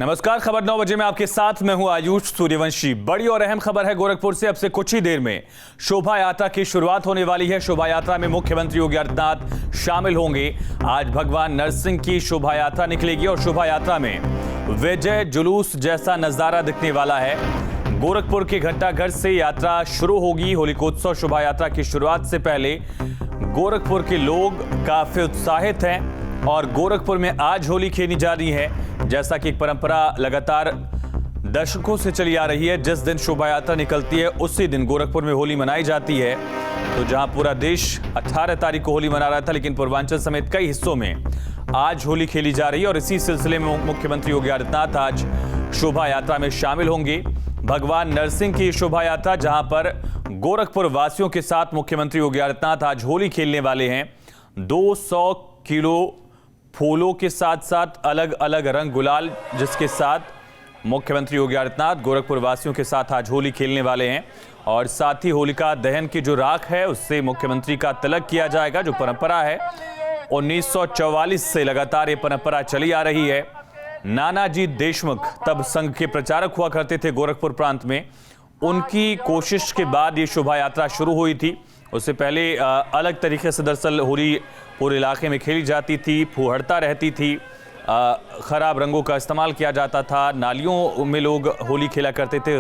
नमस्कार, खबर 9 बजे में आपके साथ मैं हूं आयुष सूर्यवंशी। बड़ी और अहम खबर है गोरखपुर से। अब से कुछ ही देर में शोभा यात्रा की शुरुआत होने वाली है। शोभा यात्रा में मुख्यमंत्री योगी आदित्यनाथ शामिल होंगे। आज भगवान नरसिंह की शोभा यात्रा निकलेगी और शोभा यात्रा में विजय जुलूस जैसा नजारा दिखने वाला है। गोरखपुर के घंटाघर से यात्रा शुरू होगी। होलिकोत्सव शोभा यात्रा की शुरुआत से पहले गोरखपुर के लोग काफी उत्साहित हैं और गोरखपुर में आज होली खेली जा रही है। जैसा कि एक परंपरा लगातार दशकों से चली आ रही है, जिस दिन शोभा यात्रा निकलती है उसी दिन गोरखपुर में होली मनाई जाती है। तो जहां पूरा देश 18 तारीख को होली मना रहा था, लेकिन पूर्वांचल समेत कई हिस्सों में आज होली खेली जा रही है और इसी सिलसिले में मुख्यमंत्री योगी आदित्यनाथ आज शोभा यात्रा में शामिल होंगे। भगवान नरसिंह की शोभा यात्रा, जहां पर गोरखपुर वासियों के साथ मुख्यमंत्री योगी आदित्यनाथ आज होली खेलने वाले हैं। 200 किलो फूलों के साथ साथ अलग अलग रंग गुलाल, जिसके साथ मुख्यमंत्री योगी आदित्यनाथ गोरखपुर वासियों के साथ आज होली खेलने वाले हैं। और साथ ही होलिका दहन की जो राख है उससे मुख्यमंत्री का तिलक किया जाएगा, जो परंपरा है 1944 से लगातार ये परंपरा चली आ रही है। नानाजी देशमुख तब संघ के प्रचारक हुआ करते थे गोरखपुर प्रांत में। उनकी कोशिश के बाद ये शोभा यात्रा शुरू हुई थी। उससे पहले अलग तरीके से दरअसल होली पूरे इलाके में खेली जाती थी, फुहड़ता रहती थी, खराब रंगों का इस्तेमाल किया जाता था, नालियों में लोग होली खेला करते थे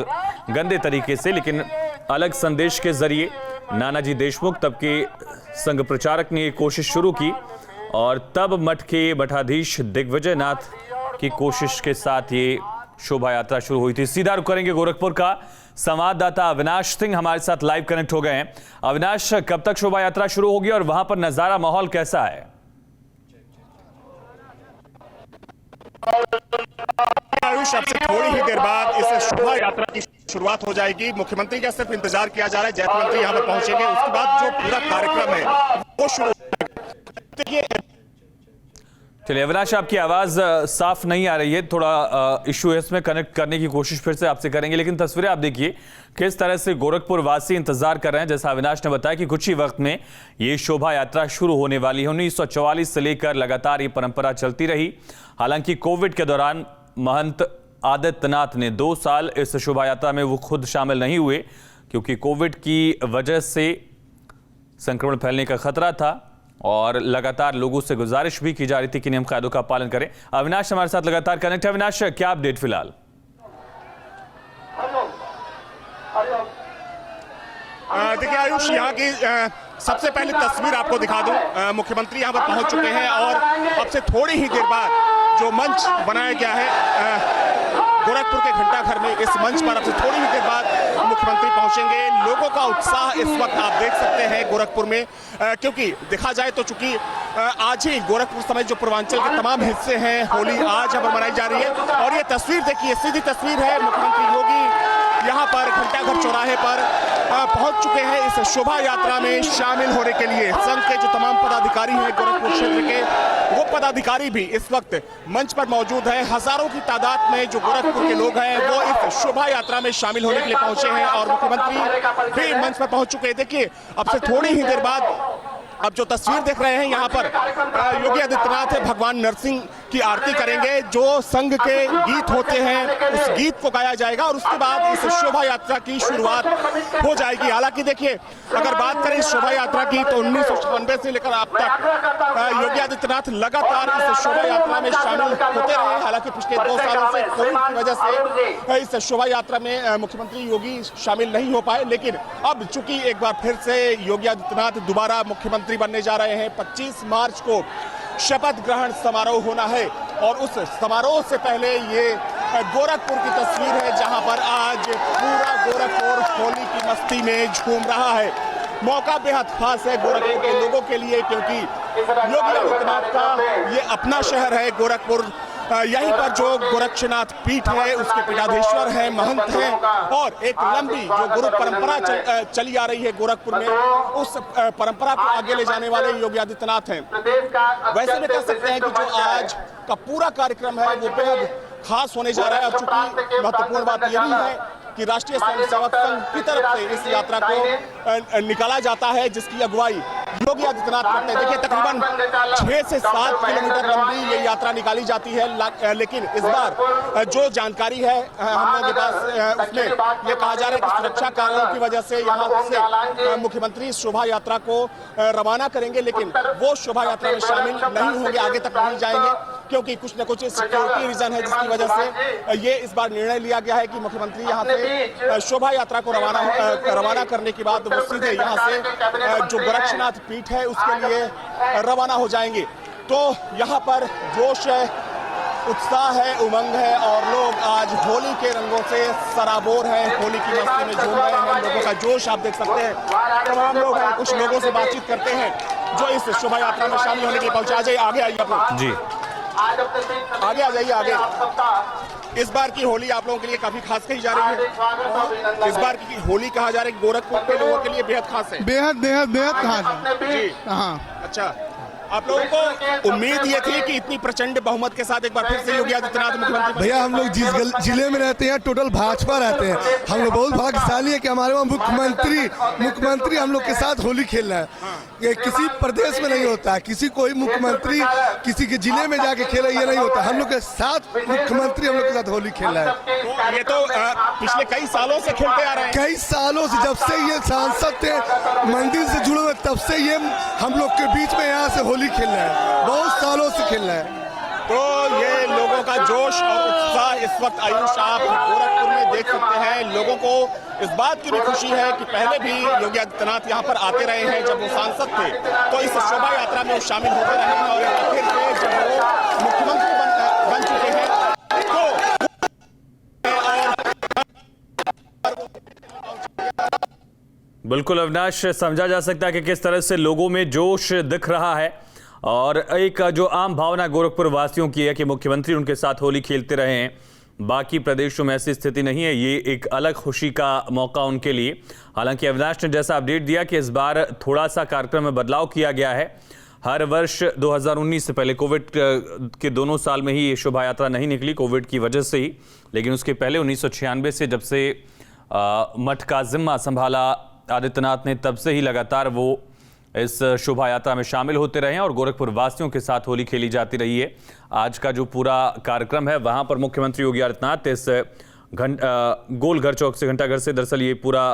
गंदे तरीके से। लेकिन अलग संदेश के जरिए नानाजी देशमुख तब के संघ प्रचारक ने कोशिश शुरू की और तब मठ के मठाधीश दिग्विजय नाथ की कोशिश के साथ ये शोभा यात्रा शुरू हुई थी। सीधा रुख करेंगे गोरखपुर का। संवाददाता अविनाश सिंह हमारे साथ लाइव कनेक्ट हो गए हैं। अविनाश, कब तक शोभा यात्रा शुरू होगी और वहां पर नजारा माहौल कैसा है? आयुष, अब से थोड़ी ही देर बाद इस शोभा यात्रा की शुरुआत हो जाएगी। मुख्यमंत्री का सिर्फ इंतजार किया जा रहा है, जैसे मुख्यमंत्री यहाँ पर पहुंचेंगे उसके बाद जो पूरा कार्यक्रम है वो शुरू होगा। चलिए अविनाश, आपकी आवाज साफ नहीं आ रही है, थोड़ा इशू है, इसमें कनेक्ट करने की कोशिश फिर से आपसे करेंगे। लेकिन तस्वीरें आप देखिए किस तरह से गोरखपुर वासी इंतजार कर रहे हैं। जैसा अविनाश ने बताया कि कुछ ही वक्त में ये शोभा यात्रा शुरू होने वाली है। 1944 से लेकर लगातार ये परंपरा चलती रही। हालांकि कोविड के दौरान महंत आदित्यनाथ ने 2 साल इस शोभा यात्रा में वो खुद शामिल नहीं हुए, क्योंकि कोविड की वजह से संक्रमण फैलने का खतरा था और लगातार लोगों से गुजारिश भी की जा रही थी कि नियम कायदों का पालन करें। अविनाश हमारे साथ लगातार कनेक्ट है। अविनाश, क्या अपडेट फिलहाल? देखिए आयुष, यहाँ की सबसे पहले तस्वीर आपको दिखा दूं। मुख्यमंत्री यहाँ पर पहुंच चुके हैं और अब से थोड़ी ही देर बाद जो मंच बनाया गया है गोरखपुर के घंटाघर में, इस मंच पर अब से थोड़ी ही देर बाद मुख्यमंत्री पहुंचेंगे। लोगों का उत्साह इस वक्त आप देख सकते हैं गोरखपुर में, क्योंकि देखा जाए तो चूंकि आज ही गोरखपुर समेत जो पूर्वांचल के तमाम हिस्से हैं होली आज यहाँ पर मनाई जा रही है। और ये तस्वीर देखिए, सीधी तस्वीर है, मुख्यमंत्री योगी यहाँ पर घंटाघर चौराहे पर पहुंच चुके हैं इस शोभा यात्रा में शामिल होने के लिए। संघ के जो तमाम पदाधिकारी हैं गोरखपुर क्षेत्र के, वो पदाधिकारी भी इस वक्त मंच पर मौजूद है। हजारों की तादाद में जो गोरखपुर के लोग हैं वो इस शोभा यात्रा में शामिल होने के लिए पहुंचे हैं और मुख्यमंत्री भी मंच पर पहुंच चुके हैं। देखिए अब से थोड़ी ही देर बाद अब जो तस्वीर देख रहे हैं यहाँ पर योगी आदित्यनाथ भगवान नरसिंह की आरती करेंगे। जो संघ के गीत होते हैं उस गीत को गाया जाएगा और उसके बाद इस शोभा यात्रा की शुरुआत हो जाएगी। हालांकि देखिए, अगर बात करें इस शोभा यात्रा की तो 1996 से लेकर अब तक योगी आदित्यनाथ लगातार इस शोभा यात्रा में शामिल होते रहे। हालांकि पिछले 2 सालों से कोविड की वजह से इस शोभा यात्रा में मुख्यमंत्री योगी शामिल नहीं हो पाए, लेकिन अब चूंकि एक बार फिर से योगी आदित्यनाथ दोबारा मुख्यमंत्री बनने जा रहे हैं। 25 मार्च को शपथ ग्रहण समारोह होना है और उस समारोह से पहले ये गोरखपुर की तस्वीर है, जहां पर आज पूरा गोरखपुर होली की मस्ती में झूम रहा है। मौका बेहद खास है गोरखपुर के लोगों के लिए, क्योंकि योगी आदित्यनाथ का ये अपना शहर है गोरखपुर। यहीं पर जो गोरक्षनाथ पीठ है उसके पीठाधीश्वर हैं, महंत हैं और एक लंबी जो गुरु परंपरा चली आ रही है गोरखपुर में, उस परंपरा को आगे ले जाने वाले योगी आदित्यनाथ हैं। वैसे में कह सकते हैं कि जो आज का पूरा कार्यक्रम है वो बेहद खास होने जा रहा है। और चूंकि महत्वपूर्ण बात यह भी है कि राष्ट्रीय स्वयंसेवक संघ की तरफ से इस यात्रा को निकाला जाता है, जिसकी अगुवाई योगी आदित्यनाथ करते हैं। देखिए तकरीबन 6 से 7 किलोमीटर लंबी ये यात्रा निकाली जाती है, लेकिन इस बार जो जानकारी है हम लोगों के पास उसमें ये कहा जा रहा है कि सुरक्षा कारणों की वजह से यहाँ से मुख्यमंत्री शोभा यात्रा को रवाना करेंगे, लेकिन वो शोभा यात्रा में शामिल नहीं होंगे, आगे तक नहीं जाएंगे, क्योंकि कुछ न कुछ सिक्योरिटी रीजन है जिसकी वजह से ये इस बार निर्णय लिया गया है कि मुख्यमंत्री यहाँ से शोभा यात्रा को रवाना करने के बाद वो सीधे यहाँ से जो गोरक्षनाथ पीठ है उसके लिए रवाना हो जाएंगे। तो यहाँ पर जोश है, उत्साह है, उमंग है और लोग आज होली के रंगों से सराबोर हैं, होली की मस्ती में झूम रहे हैं। लोगों का जोश आप देख सकते हैं, तमाम लोग हैं, कुछ लोगों से बातचीत करते हैं जो इस शोभा यात्रा में शामिल होने के लिए पहुंचे। आ जाइए, आगे आइए आप लोग जी, आगे आ जाइए आगे। इस बार की होली आप लोगों के लिए काफी खास कही जा रही है। इस बार की होली कहा जा रहा है गोरखपुर के लोगों के लिए बेहद खास है। बेहद बेहद बेहद खास है जी, हाँ। अच्छा, आप लोगों को उम्मीद ये थी कि इतनी प्रचंड बहुमत के साथ एक बार फिर से योगी आदित्यनाथ मुख्यमंत्री? भैया हम लोग जिस जिले में रहते हैं टोटल भाजपा रहते हैं, हम लोग बहुत भाग्यशाली है कि हमारे वहाँ मुख्यमंत्री हम लोग के साथ होली खेल रहा है। ये किसी प्रदेश में नहीं होता है, किसी कोई मुख्यमंत्री किसी के जिले में जाके खेला ये नहीं होता। हम लोग के साथ मुख्यमंत्री हम लोग के साथ होली खेल रहा है। तो ये तो पिछले कई सालों से खेलते आ रहे हैं। कई सालों से, जब से ये सांसद थे, मंदिर से जुड़े हुए, तब से ये हम लोग के बीच में यहाँ से होली खेल रहा है, बहुत सालों से खेल रहा है। तो ये लोगों का जोश और उत्साह इस वक्त आयुष आप गोरखपुर में देख सकते हैं। लोगों को इस बात की भी खुशी है कि पहले भी योगी आदित्यनाथ यहाँ पर आते रहे हैं जब वो सांसद थे, तो इस शोभा यात्रा में वो शामिल होते रहे हैं और फिर से जब वो मुख्यमंत्री बन चुके हैं बिल्कुल अविनाश, समझा जा सकता है कि किस तरह से लोगों में जोश दिख रहा है और एक जो आम भावना गोरखपुर वासियों की है कि मुख्यमंत्री उनके साथ होली खेलते रहे हैं। बाकी प्रदेशों में ऐसी स्थिति नहीं है, ये एक अलग खुशी का मौका उनके लिए। हालांकि अविनाश ने जैसा अपडेट दिया कि इस बार थोड़ा सा कार्यक्रम में बदलाव किया गया है। हर वर्ष 2019 से पहले कोविड के दोनों साल में ही ये शोभा यात्रा नहीं निकली, कोविड की वजह से ही, लेकिन उसके पहले 1996 से जब से मठ का जिम्मा संभाला आदित्यनाथ ने, तब से ही लगातार वो इस शोभा यात्रा में शामिल होते रहे हैं और गोरखपुर वासियों के साथ होली खेली जाती रही है। आज का जो पूरा कार्यक्रम है वहां पर मुख्यमंत्री योगी आदित्यनाथ इस गोल घर चौक से घंटाघर से, दरअसल ये पूरा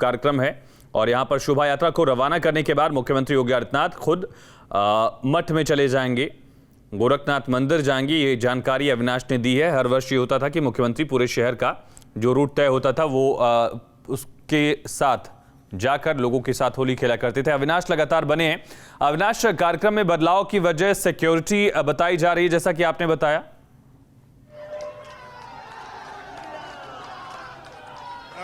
कार्यक्रम है और यहां पर शोभा यात्रा को रवाना करने के बाद मुख्यमंत्री योगी आदित्यनाथ खुद मठ में चले जाएंगे, गोरखनाथ मंदिर जाएंगे। ये जानकारी अविनाश ने दी है। हर वर्ष ये होता था कि मुख्यमंत्री पूरे शहर का जो रूट तय होता था वो उसके साथ जाकर लोगों के साथ होली खेला करते थे। अविनाश लगातार बने हैं। अविनाश, कार्यक्रम में बदलाव की वजह सिक्योरिटी बताई जा रही है, जैसा कि आपने बताया।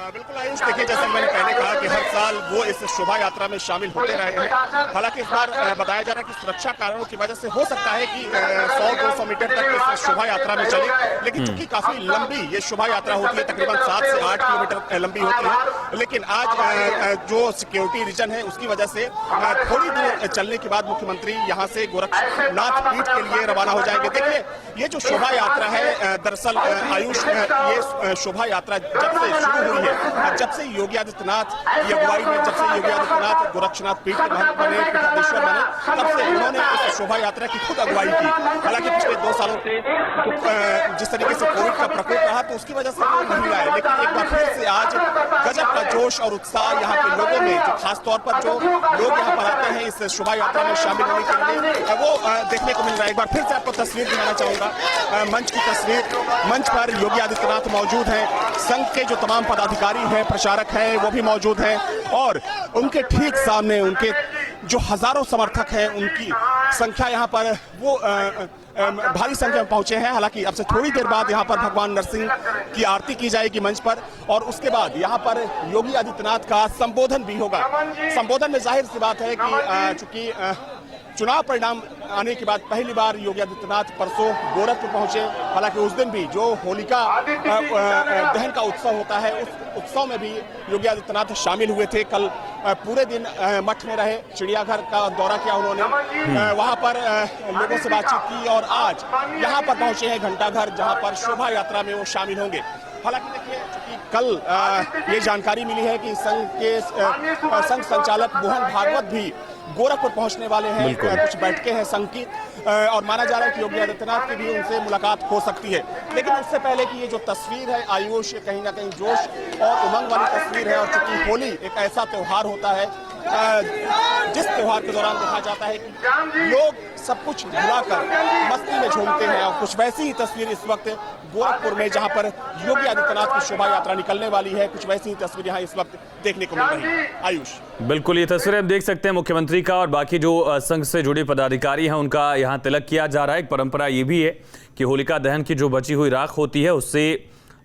बिल्कुल आयुष, देखिए जैसे मैंने पहले कहा कि हर साल वो इस शोभा यात्रा में शामिल होते रहे हैं। हालांकि इस बार बताया जा रहा है कि सुरक्षा कारणों की वजह से हो सकता है कि 100-200 मीटर तक इस शोभा यात्रा में चले, लेकिन चूंकि काफी लंबी ये शोभा यात्रा होती है, तकरीबन 7 से 8 किलोमीटर लंबी होती है, लेकिन आज जो सिक्योरिटी रीजन है उसकी वजह से थोड़ी दूर चलने के बाद मुख्यमंत्री यहाँ से गोरक्षनाथ पीठ के लिए रवाना हो जाएंगे। देखिए ये जो शोभा यात्रा है, दरअसल आयुष ये शोभा यात्रा जब से शुरू हुई है, जब से योगी आदित्यनाथ की अगुवाई में, जब से योगी आदित्यनाथ गोरक्षनाथ पीठ के महंत बने, पीठाधीश्वर बने, तब से उन्होंने इस शोभा यात्रा की खुद अगुवाई की। हालांकि पिछले 2 सालों से जिस तरीके से कोविड का प्रकोप रहा तो उसकी वजह से वो नहीं आए, लेकिन एक बार फिर से आज गजब का जोश और उत्साह यहाँ के लोगों में, जो खासतौर पर जो लोग यहाँ पर आते हैं इस शोभा यात्रा में शामिल होने के लिए, वो देखने को मिल रहा है। एक बार फिर से आपको तस्वीर दिखाना चाहूंगा, मंच की तस्वीर। मंच पर योगी आदित्यनाथ मौजूद हैं, संघ के जो तमाम पदाधिकारी हैं, प्रचारक हैं, वो भी मौजूद हैं और उनके ठीक सामने उनके जो हजारों समर्थक हैं, उनकी संख्या यहाँ पर वो भारी संख्या में पहुंचे हैं। हालांकि अब से थोड़ी देर बाद यहाँ पर भगवान नरसिंह की आरती की जाएगी मंच पर और उसके बाद यहाँ पर योगी आदित्यनाथ का संबोधन भी होगा। संबोधन में जाहिर सी बात है कि चूंकि चुनाव परिणाम आने के बाद पहली बार योगी आदित्यनाथ परसों गोरखपुर पहुंचे। हालांकि उस दिन भी जो होलिका दहन का उत्सव होता है, उस उत्सव में भी योगी आदित्यनाथ शामिल हुए थे। कल पूरे दिन मठ में रहे, चिड़ियाघर का दौरा किया उन्होंने, वहां पर लोगों से बातचीत की और आज यहाँ पर पहुंचे हैं घंटाघर, जहां पर शोभा यात्रा में वो शामिल होंगे। हालांकि देखिए चूंकि कल ये जानकारी मिली है कि संघ संचालक मोहन भागवत भी गोरखपुर पहुंचने वाले हैं। कुछ बैठकें हैं संघ की और माना जा रहा है कि योगी आदित्यनाथ की भी उनसे मुलाकात हो सकती है। लेकिन उससे पहले कि ये जो तस्वीर है आयुष, कहीं ना कहीं जोश और उमंग वाली तस्वीर है। और चूंकि होली एक ऐसा त्योहार होता है जिस त्योहार के दौरान देखा जाता है कि लोग सब कुछ भुलाकर मस्ती में झूमते हैं, और कुछ वैसी ही तस्वीर इस वक्त गोरखपुर में, जहां पर योगी आदित्यनाथ की शोभा यात्रा निकलने वाली है, कुछ वैसी ही तस्वीर यहाँ इस वक्त देखने को मिल रही है। आयुष, बिल्कुल ये तस्वीरें आप देख सकते हैं मुख्यमंत्री का और बाकी जो संघ से जुड़े पदाधिकारी हैं उनका यहाँ तिलक किया जा रहा है। एक परंपरा ये भी है कि होलिका दहन की जो बची हुई राख होती है उससे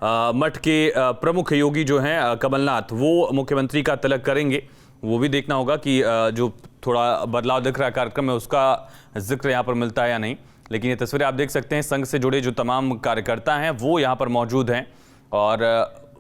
मठ के प्रमुख योगी जो हैं कमलनाथ, वो मुख्यमंत्री का तिलक करेंगे। वो भी देखना होगा कि जो थोड़ा बदलाव दिख रहा है कार्यक्रम में उसका जिक्र यहाँ पर मिलता है या नहीं। लेकिन ये तस्वीरें आप देख सकते हैं संघ से जुड़े जो तमाम कार्यकर्ता हैं वो यहाँ पर मौजूद हैं और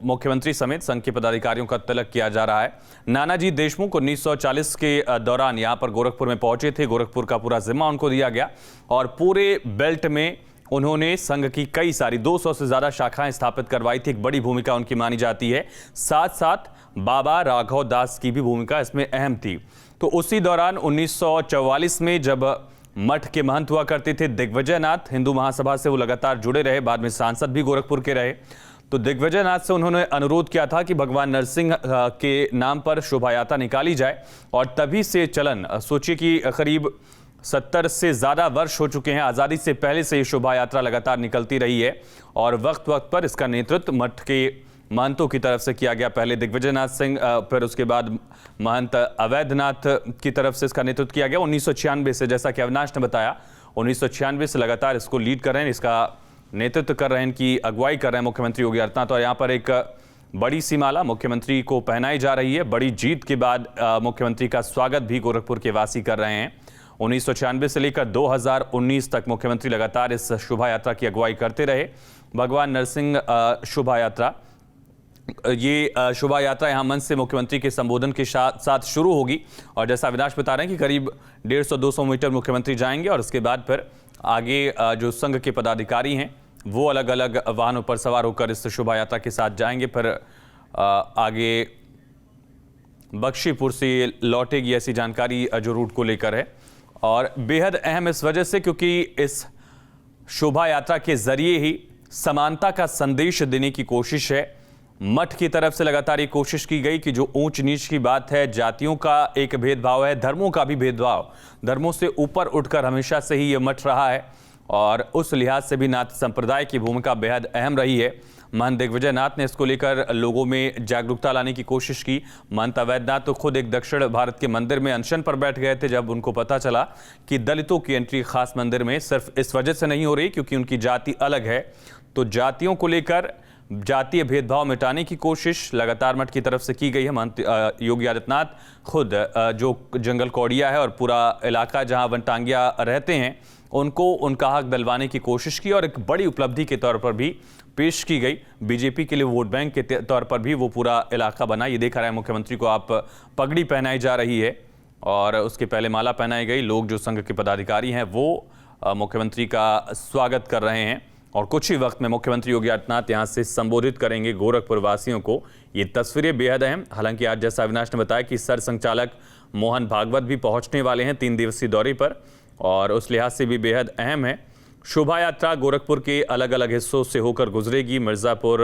मुख्यमंत्री समेत संघ के पदाधिकारियों का तिलक किया जा रहा है। नानाजी देशमुख 1940 के दौरान यहाँ पर गोरखपुर में पहुंचे थे। गोरखपुर का पूरा जिम्मा उनको दिया गया और पूरे बेल्ट में उन्होंने संघ की कई सारी 200 से ज्यादा शाखाएं स्थापित करवाई थी। एक बड़ी भूमिका उनकी मानी जाती है। साथ साथ बाबा राघव दास की भी भूमिका इसमें अहम थी। तो उसी दौरान 1944 में जब मठ के महंत हुआ करते थे दिग्विजय नाथ, हिंदू महासभा से वो लगातार जुड़े रहे, बाद में सांसद भी गोरखपुर के रहे। तो दिग्विजय नाथ से उन्होंने अनुरोध किया था कि भगवान नरसिंह के नाम पर शोभा यात्रा निकाली जाए और तभी से चलन, सोचिए कि करीब 70 से ज़्यादा वर्ष हो चुके हैं, आज़ादी से पहले से ये शोभा यात्रा लगातार निकलती रही है और वक्त वक्त पर इसका नेतृत्व मठ के महंतों की तरफ से किया गया। पहले दिग्विजय नाथ सिंह, फिर उसके बाद महंत अवैधनाथ की तरफ से इसका नेतृत्व किया गया। 1996 से, जैसा कि अविनाश ने बताया, 1996 से लगातार इसको लीड कर रहे हैं, इसका नेतृत्व कर रहे हैं, इनकी अगुवाई कर रहे हैं मुख्यमंत्री योगी आदित्यनाथ। और यहाँ पर एक बड़ी सी माला मुख्यमंत्री को पहनाई जा रही है। बड़ी जीत के बाद मुख्यमंत्री का स्वागत भी गोरखपुर के वासी कर रहे हैं। 1996 से लेकर 2019 तक मुख्यमंत्री लगातार इस शोभा यात्रा की अगुवाई करते रहे। भगवान नरसिंह शोभा यात्रा, ये शोभा यात्रा यहाँ मंच से मुख्यमंत्री के संबोधन के साथ शुरू होगी और जैसा अविनाश बता रहे हैं कि करीब 150-200 मीटर मुख्यमंत्री जाएंगे और उसके बाद फिर आगे जो संघ के पदाधिकारी हैं वो अलग अलग वाहनों पर सवार होकर इस शोभा यात्रा के साथ जाएंगे। फिर आगे बख्शीपुर से लौटेगी, ऐसी जानकारी जो रूट को लेकर है। और बेहद अहम इस वजह से क्योंकि इस शोभा यात्रा के जरिए ही समानता का संदेश देने की कोशिश है। मठ की तरफ से लगातार ये कोशिश की गई कि जो ऊंच नीच की बात है, जातियों का एक भेदभाव है, धर्मों का भी भेदभाव, धर्मों से ऊपर उठकर हमेशा से ही ये मठ रहा है और उस लिहाज से भी नाथ संप्रदाय की भूमिका बेहद अहम रही है। महंत दिग्विजय नाथ ने इसको लेकर लोगों में जागरूकता लाने की कोशिश की। महंत अवैधनाथ तो खुद एक दक्षिण भारत के मंदिर में अनशन पर बैठ गए थे जब उनको पता चला कि दलितों की एंट्री खास मंदिर में सिर्फ इस वजह से नहीं हो रही क्योंकि उनकी जाति अलग है। तो जातियों को लेकर जातीय भेदभाव मिटाने की कोशिश लगातार मठ की तरफ से की गई है। महंत योगी आदित्यनाथ खुद जो जंगल कौड़िया है और पूरा इलाका जहां वनटांगिया रहते हैं उनको उनका हक दिलवाने की कोशिश की और एक बड़ी उपलब्धि के तौर पर भी पेश की गई। बीजेपी के लिए वोट बैंक के तौर पर भी वो पूरा इलाका बना। ये देखा रहा है मुख्यमंत्री को आप पगड़ी पहनाई जा रही है और उसके पहले माला पहनाई गई। लोग जो संघ के पदाधिकारी हैं वो मुख्यमंत्री का स्वागत कर रहे हैं और कुछ ही वक्त में मुख्यमंत्री योगी आदित्यनाथ यहां से संबोधित करेंगे गोरखपुर वासियों को। ये तस्वीरें बेहद अहम, हालांकि आज जैसा अविनाश ने बताया कि सर संचालक मोहन भागवत भी पहुंचने वाले हैं 3 दिवसीय दौरे पर और उस लिहाज से भी बेहद अहम है। शोभा यात्रा गोरखपुर के अलग अलग हिस्सों से होकर गुजरेगी। मिर्ज़ापुर,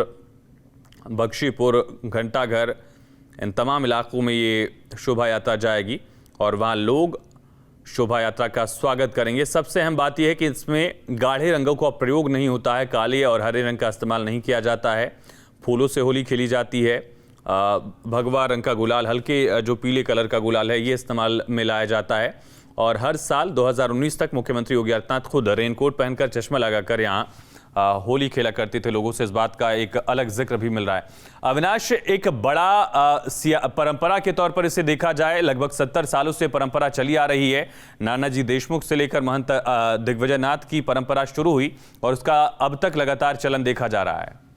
बख्शीपुर, घंटाघर, इन तमाम इलाकों में ये शोभा यात्रा जाएगी और वहाँ लोग शोभा यात्रा का स्वागत करेंगे। सबसे अहम बात यह है कि इसमें गाढ़े रंगों का प्रयोग नहीं होता है, काले और हरे रंग का इस्तेमाल नहीं किया जाता है। फूलों से होली खेली जाती है। भगवा रंग का गुलाल, हल्के जो पीले कलर का गुलाल है, ये इस्तेमाल में लाया जाता है। और हर साल 2019 तक मुख्यमंत्री योगी आदित्यनाथ खुद रेनकोट पहनकर, चश्मा लगाकर यहाँ होली खेला करते थे। लोगों से इस बात का एक अलग जिक्र भी मिल रहा है। अविनाश, एक बड़ा परंपरा के तौर पर इसे देखा जाए, लगभग 70 सालों से परंपरा चली आ रही है। नानाजी देशमुख से लेकर महंत दिग्विजय नाथ की परंपरा शुरू हुई और उसका अब तक लगातार चलन देखा जा रहा है।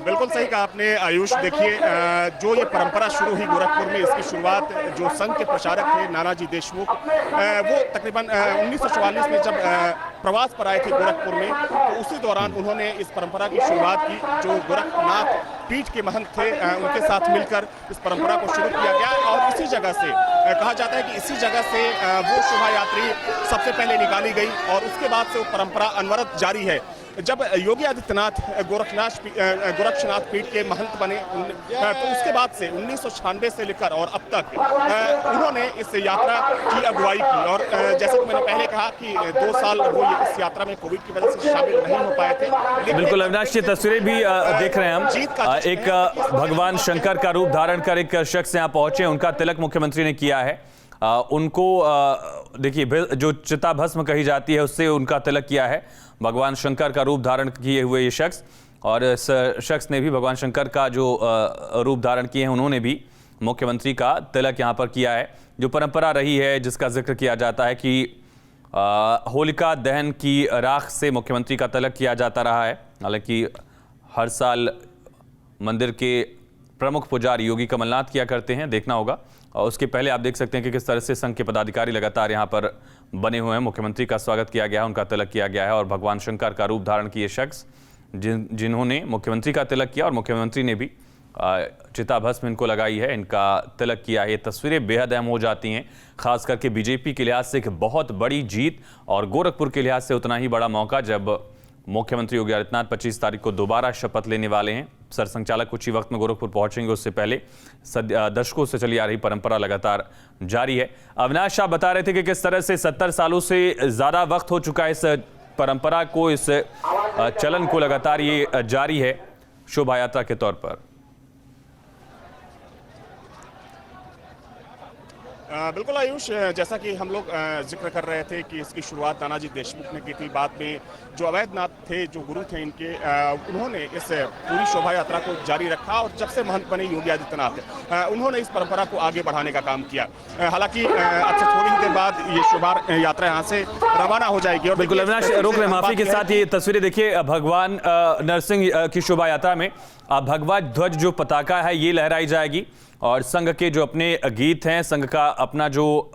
बिल्कुल सही कहा आपने आयुष। देखिए जो ये परंपरा शुरू हुई गोरखपुर में, इसकी शुरुआत जो संघ के प्रचारक थे नानाजी देशमुख, वो तकरीबन 1944 में जब प्रवास पर आए थे गोरखपुर में, तो उसी दौरान उन्होंने इस परंपरा की शुरुआत की। जो गोरखनाथ पीठ के महंत थे उनके साथ मिलकर इस परंपरा को शुरू किया गया और इसी जगह से कहा जाता है कि इसी जगह से वो शोभा यात्री सबसे पहले निकाली गई और उसके बाद से वो परंपरा अनवरत जारी है। जब योगी आदित्यनाथ गोरक्षनाथ पीठ के महंत बने तो उसके बाद से 1996 से लेकर और अब तक उन्होंने इस यात्रा की अगुवाई की। और जैसे कि मैंने पहले कहा कि 2 साल वो इस यात्रा में कोविड की वजह से शामिल नहीं हो पाए थे। बिल्कुल अविनाश, ये तस्वीरें भी देख रहे हैं हम। एक भगवान शंकर का रूप धारण कर एक शख्स यहाँ पहुंचे, उनका तिलक मुख्यमंत्री ने किया है। उनको देखिए जो चिता भस्म कही जाती है उससे उनका तिलक किया है। भगवान शंकर का रूप धारण किए हुए ये शख्स, और इस शख्स ने भी भगवान शंकर का जो रूप धारण किए हैं उन्होंने भी मुख्यमंत्री का तिलक यहाँ पर किया है। जो परंपरा रही है जिसका जिक्र किया जाता है कि होलिका दहन की राख से मुख्यमंत्री का तिलक किया जाता रहा है। हालांकि हर साल मंदिर के प्रमुख पुजारी योगी कमलनाथ किया करते हैं, देखना होगा। और उसके पहले आप देख सकते हैं कि किस तरह से संघ के पदाधिकारी लगातार यहाँ पर बने हुए हैं। मुख्यमंत्री का स्वागत किया गया है, उनका तिलक किया गया है। और भगवान शंकर का रूप धारण किए शख्स जिन्होंने मुख्यमंत्री का तिलक किया और मुख्यमंत्री ने भी चिता भस्म इनको लगाई है, इनका तिलक किया है। ये तस्वीरें बेहद अहम हो जाती हैं, खास करके बीजेपी के लिहाज से एक बहुत बड़ी जीत और गोरखपुर के लिहाज से उतना ही बड़ा मौका जब मुख्यमंत्री योगी आदित्यनाथ 25 तारीख को दोबारा शपथ लेने वाले हैं। सरसंघचालक कुछ ही वक्त में गोरखपुर पहुंचेंगे, उससे पहले दशकों से चली आ रही परंपरा लगातार जारी है। अविनाश, आप बता रहे थे कि किस तरह से 70 सालों से ज्यादा वक्त हो चुका है इस परंपरा को, इस चलन को लगातार ये जारी है शोभा यात्रा के तौर पर। बिल्कुल आयुष, जैसा कि हम लोग जिक्र कर रहे थे कि इसकी शुरुआत नानाजी देशमुख ने की थी। बाद में जो अवैधनाथ थे, जो गुरु थे इनके, उन्होंने इस पूरी शोभा यात्रा को जारी रखा और जब से महंत बने योगी आदित्यनाथ उन्होंने इस परंपरा को आगे बढ़ाने का काम किया। हालांकि अब से थोड़ी ही देर बाद ये शोभा यात्रा यहाँ से रवाना हो जाएगी। और बिल्कुल अविनाश, रोक रहे माफी के साथ ये तस्वीरें देखिए। भगवान नरसिंह की शोभा यात्रा में भगवा ध्वज जो पताका है ये लहराई जाएगी और संघ के जो अपने गीत हैं, संघ का अपना जो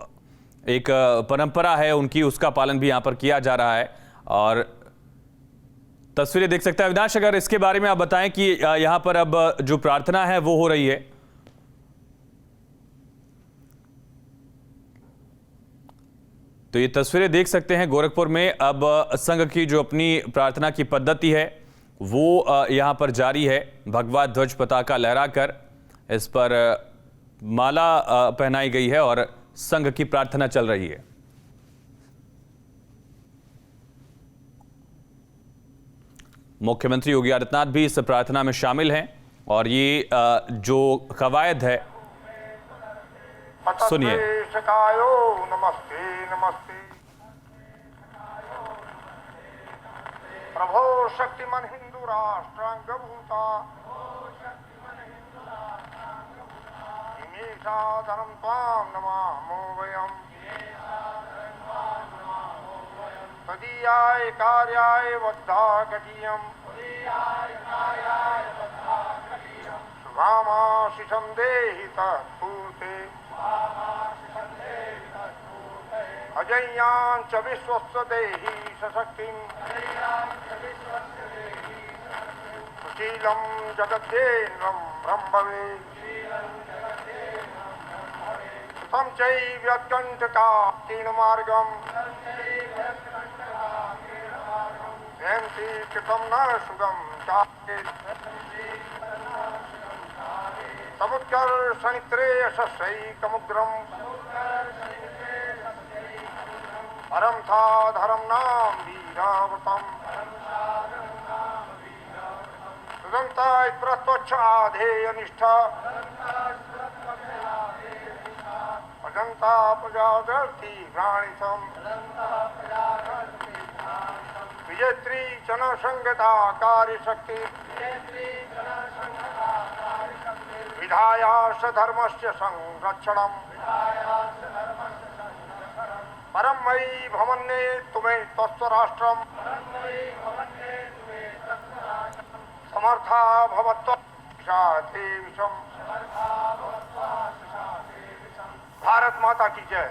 एक परंपरा है उनकी, उसका पालन भी यहाँ पर किया जा रहा है। और तस्वीरें देख सकते हैं अविनाश, अगर इसके बारे में आप बताएं कि यहाँ पर अब जो प्रार्थना है वो हो रही है। तो ये तस्वीरें देख सकते हैं गोरखपुर में अब संघ की जो अपनी प्रार्थना की पद्धति है वो यहाँ पर जारी है। भगवा ध्वज पताका लहराकर इस पर माला पहनाई गई है और संघ की प्रार्थना चल रही है। मुख्यमंत्री योगी आदित्यनाथ भी इस प्रार्थना में शामिल हैं और ये जो कवायद है सुनिए। नमस्ते नमस्ते प्रभो शक्तिमन हिंदू राष्ट्रांग भूता धर्म त्वां नमामो वयम् तदीयाय कार्याय वद्धागतियम् शुभामाशिषं देहि तत्पूर्ते अजय्यां च विश्वस्य देहि सशक्तिम् सुशीलं जगद्देन्द्रं ब्रह्मवे तं चैव्यत्कण्टकाकीर्णमार्गम् जयन्ति कृतं न सुगं चाकेत् समुत्कर्षणित्रेयशस्यैकमुग्रम् परं साधरं नाम वीरावतम् सुदन्ताय प्रस्त्वच्छ आधेयनिष्ठा जनता प्रजादर्थी प्राणिसम विजयत्री जनसंगता कार्यशक्ति विधायाश धर्मस्य संरक्षणम् परम मयि भवन्ने तुम्हें तस्व राष्ट्रम समर्था भवत्व साथी विषम। भारत माता की जय।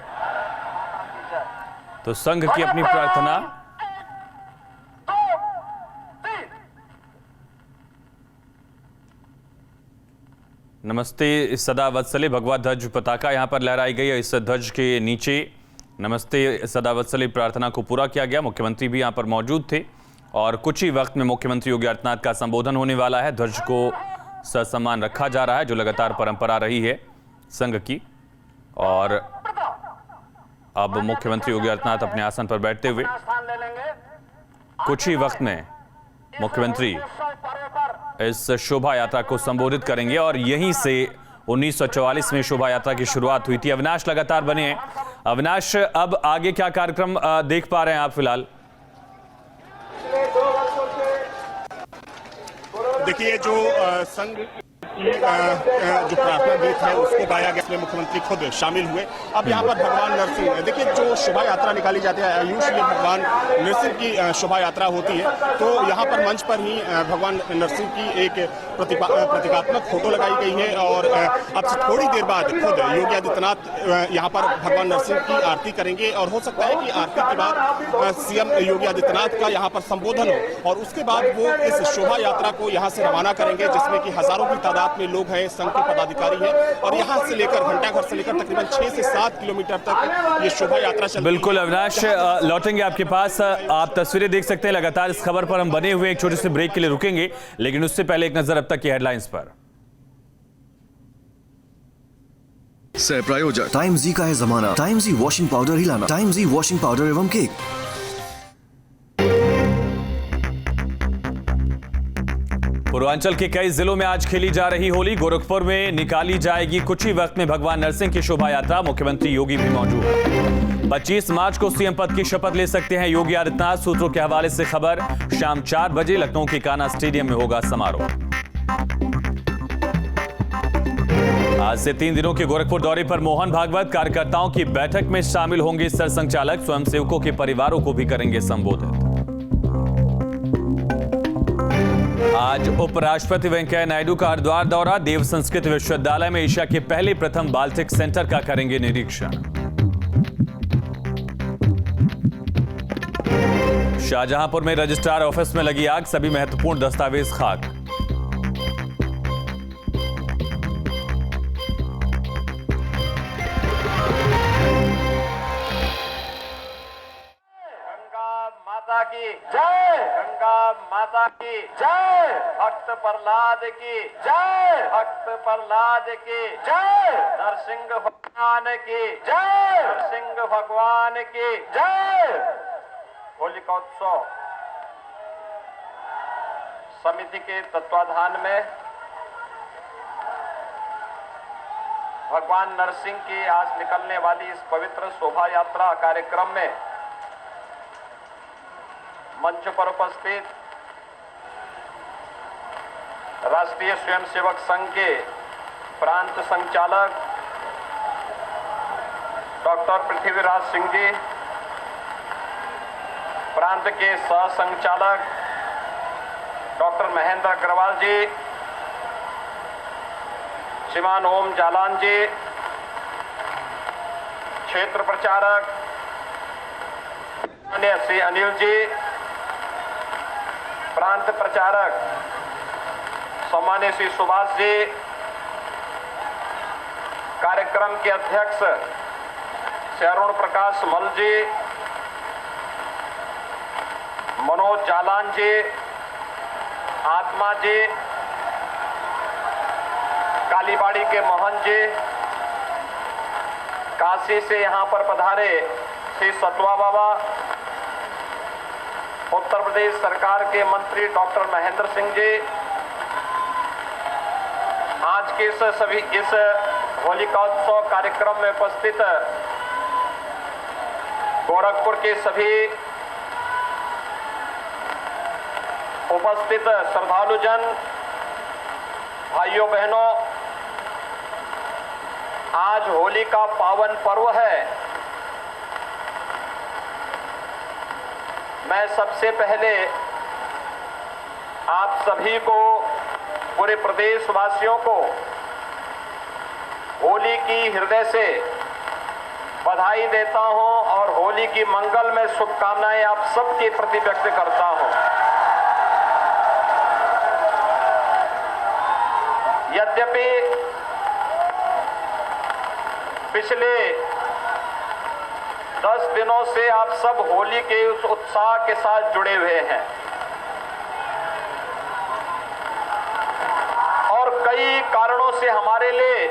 तो संघ की अपनी प्रार्थना। नमस्ते सदा वत्सले भगवा ध्वज पताका यहां पर लहराई गई है। इस ध्वज के नीचे नमस्ते सदा वत्सले प्रार्थना को पूरा किया गया। मुख्यमंत्री भी यहां पर मौजूद थे और कुछ ही वक्त में मुख्यमंत्री योगी आदित्यनाथ का संबोधन होने वाला है। ध्वज को ससम्मान रखा जा रहा है, जो लगातार परंपरा रही है संघ की। और अब मुख्यमंत्री योगी आदित्यनाथ अपने आसन पर बैठते हुए कुछ ही वक्त में मुख्यमंत्री इस शोभा यात्रा को संबोधित करेंगे और यहीं से 1944 में शोभा यात्रा की शुरुआत हुई थी। अविनाश लगातार बने हैं। अविनाश, अब आगे क्या कार्यक्रम देख पा रहे हैं आप फिलहाल? देखिए, जो संघ जो प्रार्थना गीत है उसको गाया गया, इसमें मुख्यमंत्री खुद शामिल हुए। अब यहाँ पर भगवान नरसिंह, देखिए जो शोभा यात्रा निकाली जाती है, आयुष में भगवान नरसिंह की शोभा यात्रा होती है, तो यहाँ पर मंच पर ही भगवान नरसिंह की एक प्रतीकात्मक फोटो लगाई गई है। और अब से थोड़ी देर बाद खुद योगी आदित्यनाथ यहाँ पर भगवान नरसिंह की आरती करेंगे और हो सकता है कि आरती के बाद सीएम योगी आदित्यनाथ का यहाँ पर संबोधन हो और उसके बाद वो इस शोभा यात्रा को यहाँ से रवाना करेंगे, जिसमें कि हजारों की तादाद में लोग हैं, संघ के पदाधिकारी हैं। और यहाँ से लेकर घंटाघर से लेकर तकरीबन 6 से 7 किलोमीटर तक ये शोभा यात्रा चलती है। बिल्कुल अविनाश, लौटेंगे आपके पास। आप तस्वीरें देख सकते हैं लगातार। इस खबर पर हम बने हुए एक छोटे से ब्रेक के लिए रुकेंगे, लेकिन उससे पहले एक नजर अब तक की हेडलाइंस पर। सह प्रायोजक टाइम जी का है जमाना। टाइम जी वॉशिंग पाउडर ही लाना। टाइम जी वॉशिंग पाउडर एवं केक। पूर्वांचल के कई जिलों में आज खेली जा रही होली। गोरखपुर में निकाली जाएगी कुछ ही वक्त में भगवान नरसिंह की शोभा यात्रा। मुख्यमंत्री योगी भी मौजूद। 25 मार्च को सीएम पद की शपथ ले सकते हैं योगी आदित्यनाथ। सूत्रों के हवाले से खबर, शाम 4 बजे लखनऊ के कान्हा स्टेडियम में होगा समारोह। आज से 3 दिनों के गोरखपुर दौरे पर मोहन भागवत। कार्यकर्ताओं की बैठक में शामिल होंगे सरसंघचालक। स्वयंसेवकों के परिवारों को भी करेंगे संबोधित। आज उपराष्ट्रपति वेंकैया नायडू का हरिद्वार दौरा। देव संस्कृत विश्वविद्यालय में एशिया के पहले प्रथम बाल्टिक सेंटर का करेंगे निरीक्षण। शाहजहांपुर में रजिस्ट्रार ऑफिस में लगी आग, सभी महत्वपूर्ण दस्तावेज खाक। माता की जय, गंगा माता की जय, भक्त प्रहलाद की जय, भक्त प्रहलाद की जय, नरसिंह भगवान की जय, नरसिंह भगवान की जय। होलिकोत्सव समिति के तत्वाधान में भगवान नरसिंह की आज निकलने वाली इस पवित्र शोभा यात्रा कार्यक्रम में मंच पर उपस्थित राष्ट्रीय स्वयंसेवक संघ के प्रांत संचालक डॉक्टर पृथ्वीराज सिंह जी, प्रांत के सह संचालक डॉक्टर महेंद्र अग्रवाल जी, श्रीमान ओम जालान जी, क्षेत्र प्रचारक श्री अनिल जी, प्रांत प्रचारक सम्मान्य श्री सुभाष जी, कार्यक्रम के अध्यक्ष श्री अरुण प्रकाश मल जी, मनोज जालान जी, आत्मा जी, कालीबाड़ी के मोहन जी, काशी से यहाँ पर पधारे श्री सतवा बाबा, उत्तर प्रदेश सरकार के मंत्री डॉक्टर महेंद्र सिंह जी, आज के इस होलिकोत्सव कार्यक्रम में उपस्थित गोरखपुर के सभी उपस्थित श्रद्धालुजन, भाइयों बहनों, आज होली का पावन पर्व है। मैं सबसे पहले आप सभी को, पूरे प्रदेशवासियों को होली की हृदय से बधाई देता हूं और होली की मंगलमय शुभकामनाएं आप सबके प्रति व्यक्त करता हूं। यद्यपि पिछले 10 दिनों से आप सब होली के उस उत्साह के साथ जुड़े हुए हैं और कई कारणों से हमारे लिए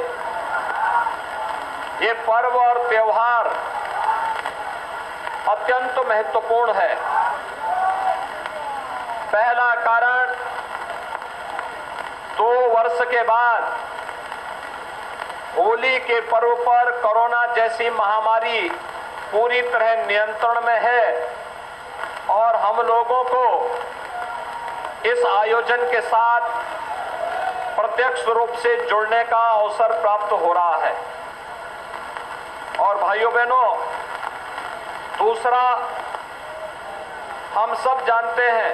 ये पर्व और त्योहार अत्यंत महत्वपूर्ण है। पहला कारण, 2 वर्ष के बाद होली के पर्व पर कोरोना जैसी महामारी पूरी तरह नियंत्रण में है और हम लोगों को इस आयोजन के साथ प्रत्यक्ष रूप से जुड़ने का अवसर प्राप्त हो रहा है। और भाइयों बहनों, दूसरा, हम सब जानते हैं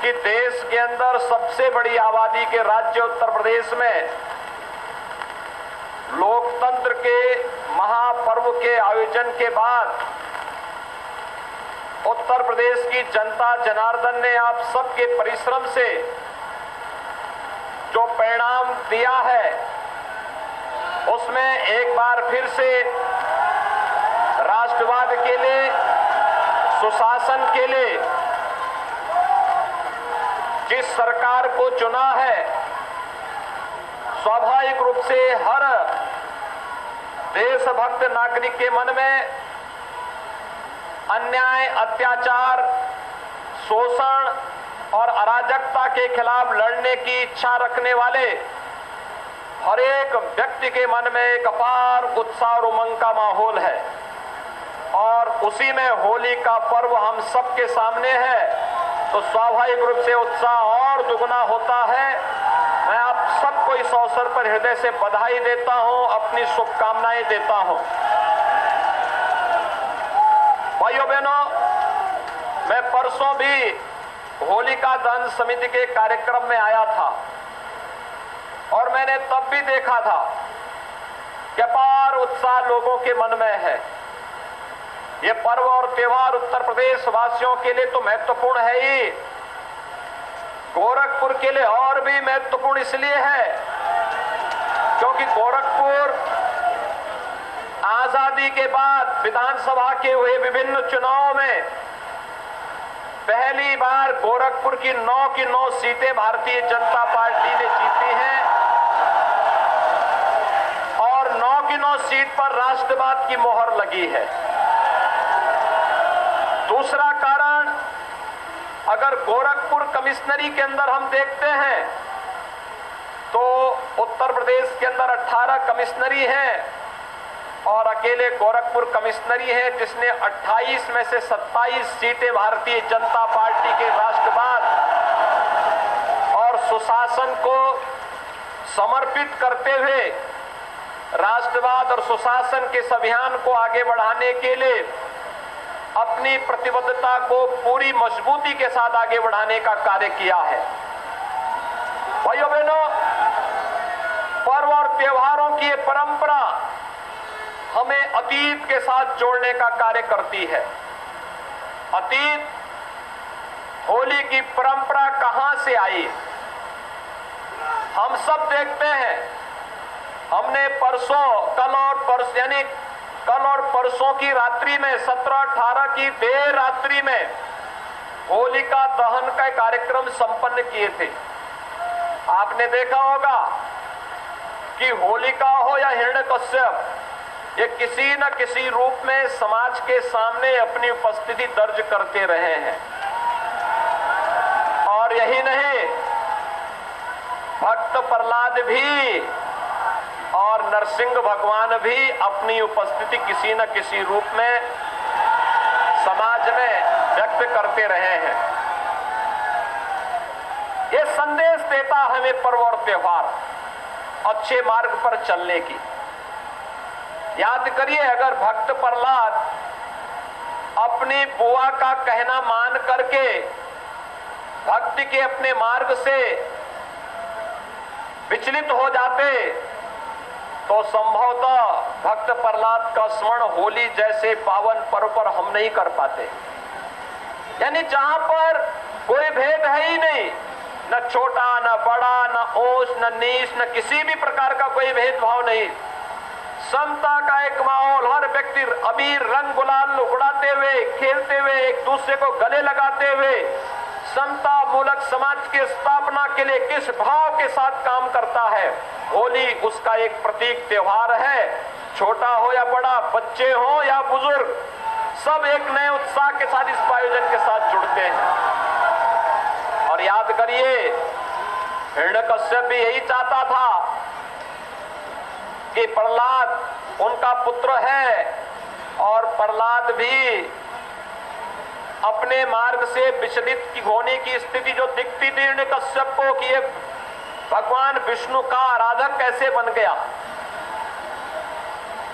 कि देश के अंदर सबसे बड़ी आबादी के राज्य उत्तर प्रदेश में लोकतंत्र के महापर्व के आयोजन के बाद उत्तर प्रदेश की जनता जनार्दन ने आप सबके परिश्रम से जो परिणाम दिया है, उसमें एक बार फिर से राष्ट्रवाद के लिए, सुशासन के लिए जिस सरकार को चुना है, स्वाभाविक रूप से हर देशभक्त नागरिक के मन में अन्याय, अत्याचार, शोषण और अराजकता के खिलाफ लड़ने की इच्छा रखने वाले हर एक व्यक्ति के मन में एक अपार उत्साह और उमंग का माहौल है और उसी में होली का पर्व हम सबके सामने है, तो स्वाभाविक रूप से उत्साह और दुगना होता है। मैं आप सबको इस अवसर पर हृदय से बधाई देता हूं, अपनी शुभकामनाएं देता हूं। भाइयों बहनों, मैं परसों भी होलिका दहन समिति के कार्यक्रम में आया था और मैंने तब भी देखा था कि अपार उत्साह लोगों के मन में है। ये पर्व और त्योहार उत्तर प्रदेश वासियों के लिए तो महत्वपूर्ण है ही, गोरखपुर के लिए और भी महत्वपूर्ण इसलिए है क्योंकि गोरखपुर आजादी के बाद विधानसभा के हुए विभिन्न चुनावों में पहली बार गोरखपुर की 9 की 9 सीटें भारतीय जनता पार्टी ने जीती हैं और 9 की 9 सीट पर राष्ट्रवाद की मोहर लगी है। दूसरा कारण, अगर गोरखपुर कमिश्नरी के अंदर हम देखते हैं तो उत्तर प्रदेश के अंदर 18 कमिश्नरी हैं और अकेले गोरखपुर कमिश्नरी है जिसने 28 में से 27 सीटें भारतीय जनता पार्टी के राष्ट्रवाद और सुशासन को समर्पित करते हुए राष्ट्रवाद और सुशासन के इस अभियान को आगे बढ़ाने के लिए अपनी प्रतिबद्धता को पूरी मजबूती के साथ आगे बढ़ाने का कार्य किया है। भाइयों बहनों, पर्व और त्योहारों की ये परंपरा हमें अतीत के साथ जोड़ने का कार्य करती है। अतीत, होली की परंपरा कहां से आई? हम सब देखते हैं, हमने कल और परसों की रात्रि में 17-18 की देर रात्रि में होलिका दहन का कार्यक्रम संपन्न किए थे। आपने देखा होगा कि होलिका हो या हिरण्यकश्यप, ये किसी न किसी रूप में समाज के सामने अपनी उपस्थिति दर्ज करते रहे हैं। और यही नहीं, भक्त प्रहलाद भी और नरसिंह भगवान भी अपनी उपस्थिति किसी न किसी रूप में समाज में व्यक्त करते रहे हैं। ये संदेश देता है हमें पर्व और त्योहार अच्छे मार्ग पर चलने की। याद करिए, अगर भक्त प्रहलाद अपनी बुआ का कहना मान करके भक्ति के अपने मार्ग से विचलित हो जाते तो संभवतः भक्त प्रहलाद का स्मरण होली जैसे पावन पर्व पर हम नहीं कर पाते। यानी जहां पर कोई भेद है ही नहीं, न छोटा न बड़ा, न ऊंच न नीच, न किसी भी प्रकार का कोई भेदभाव नहीं, समता का एक माहौल, हर व्यक्ति अबीर रंग गुलाल उड़ाते हुए, खेलते हुए, एक दूसरे को गले लगाते हुए समता मूलक समाज की स्थापना के लिए किस भाव के साथ काम करता है। होली उसका एक प्रतीक त्योहार है। छोटा हो या बड़ा, बच्चे हो या बुजुर्ग, सब एक नए उत्साह के साथ इस आयोजन के साथ जुड़ते हैं। और याद करिए, हिरण्यकश्यप भी यही चाहता था कि प्रहलाद उनका पुत्र है, और प्रहलाद भी अपने मार्ग से विचलित की होने की स्थिति जो दिखती थी हिरण्यकश्यप को कि ये भगवान विष्णु का आराधक कैसे बन गया।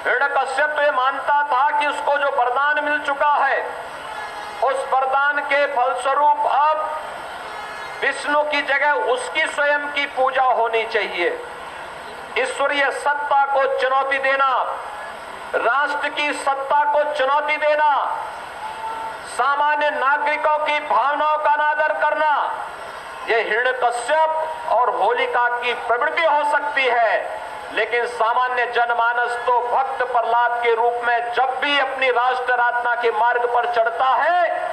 हिरण्यकश्यप तो ये मानता था कि उसको जो वरदान मिल चुका है, उस वरदान के फलस्वरूप अब विष्णु की जगह उसकी स्वयं की पूजा होनी चाहिए। ईश्वरीय सत्ता को चुनौती देना, राष्ट्र की सत्ता को चुनौती देना, सामान्य नागरिकों की भावनाओं का अनादर करना, यह हिरण्यकश्यप और होलिका की प्रवृत्ति हो सकती है। लेकिन सामान्य जनमानस तो भक्त प्रहलाद के रूप में जब भी अपनी राष्ट्र आराधना के मार्ग पर चढ़ता है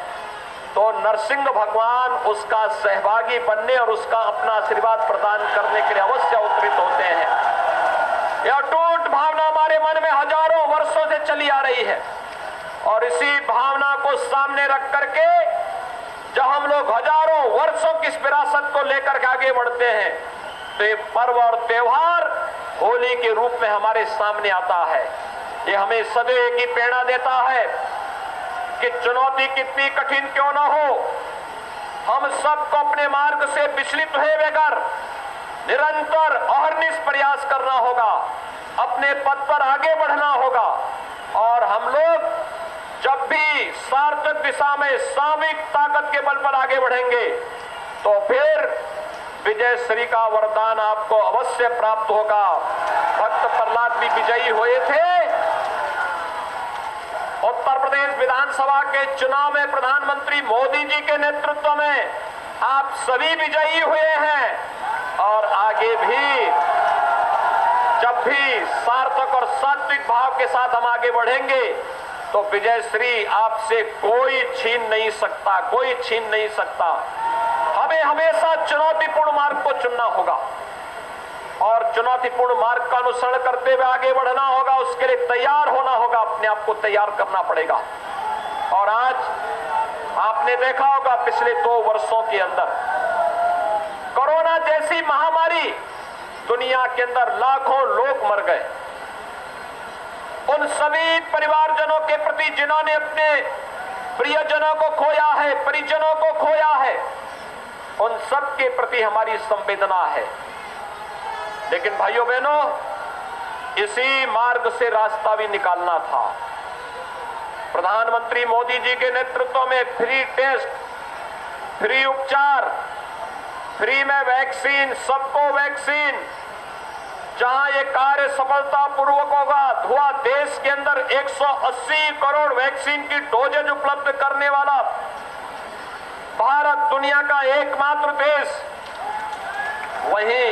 तो नरसिंह भगवान उसका सहभागी बनने और उसका अपना आशीर्वाद प्रदान करने के लिए अवश्य अवतरित होते हैं। यह अटूट भावना हमारे मन में हजारों वर्षों से चली आ रही है, और इसी भावना को सामने रख करके जब हम लोग हजारों वर्षों की इस विरासत को लेकर के आगे बढ़ते हैं तो ये पर्व और त्योहार होली के रूप में हमारे सामने आता है। ये हमें सदैव की प्रेरणा देता है कि चुनौती कितनी कठिन क्यों न हो, हम सबको अपने मार्ग से विचलित हुए बगैर निरंतर अहर्निश प्रयास करना होगा, अपने पद पर आगे बढ़ना होगा। और हम लोग जब भी सार्थक दिशा में सामूहिक ताकत के बल पर आगे बढ़ेंगे तो फिर विजय श्री का वरदान आपको अवश्य प्राप्त होगा। भक्त प्रहलाद भी विजयी हुए थे। उत्तर प्रदेश विधानसभा के चुनाव में प्रधानमंत्री मोदी जी के नेतृत्व में आप सभी विजयी हुए हैं, और आगे भी जब भी सार्थक और सात्विक भाव के साथ हम आगे बढ़ेंगे तो विजय श्री आपसे कोई छीन नहीं सकता, कोई छीन नहीं सकता। हमें हमेशा चुनौतीपूर्ण मार्ग को चुनना होगा और चुनौतीपूर्ण मार्ग का अनुसरण करते हुए आगे बढ़ना होगा। उसके लिए तैयार होना होगा, अपने आप को तैयार करना पड़ेगा। और आज आपने देखा होगा पिछले 2 वर्षों के अंदर कोरोना जैसी महामारी, दुनिया के अंदर लाखों लोग मर गए। उन सभी परिवारजनों के प्रति जिन्होंने अपने प्रियजनों को खोया है, परिजनों को खोया है, उन सब के प्रति हमारी संवेदना है। लेकिन भाइयों बहनों, इसी मार्ग से रास्ता भी निकालना था। प्रधानमंत्री मोदी जी के नेतृत्व में फ्री टेस्ट, फ्री उपचार, फ्री में वैक्सीन, सबको वैक्सीन, जहां ये कार्य सफलतापूर्वक होगा हुआ, देश के अंदर 180 करोड़ वैक्सीन की डोजेज उपलब्ध करने वाला भारत दुनिया का एकमात्र देश। वहीं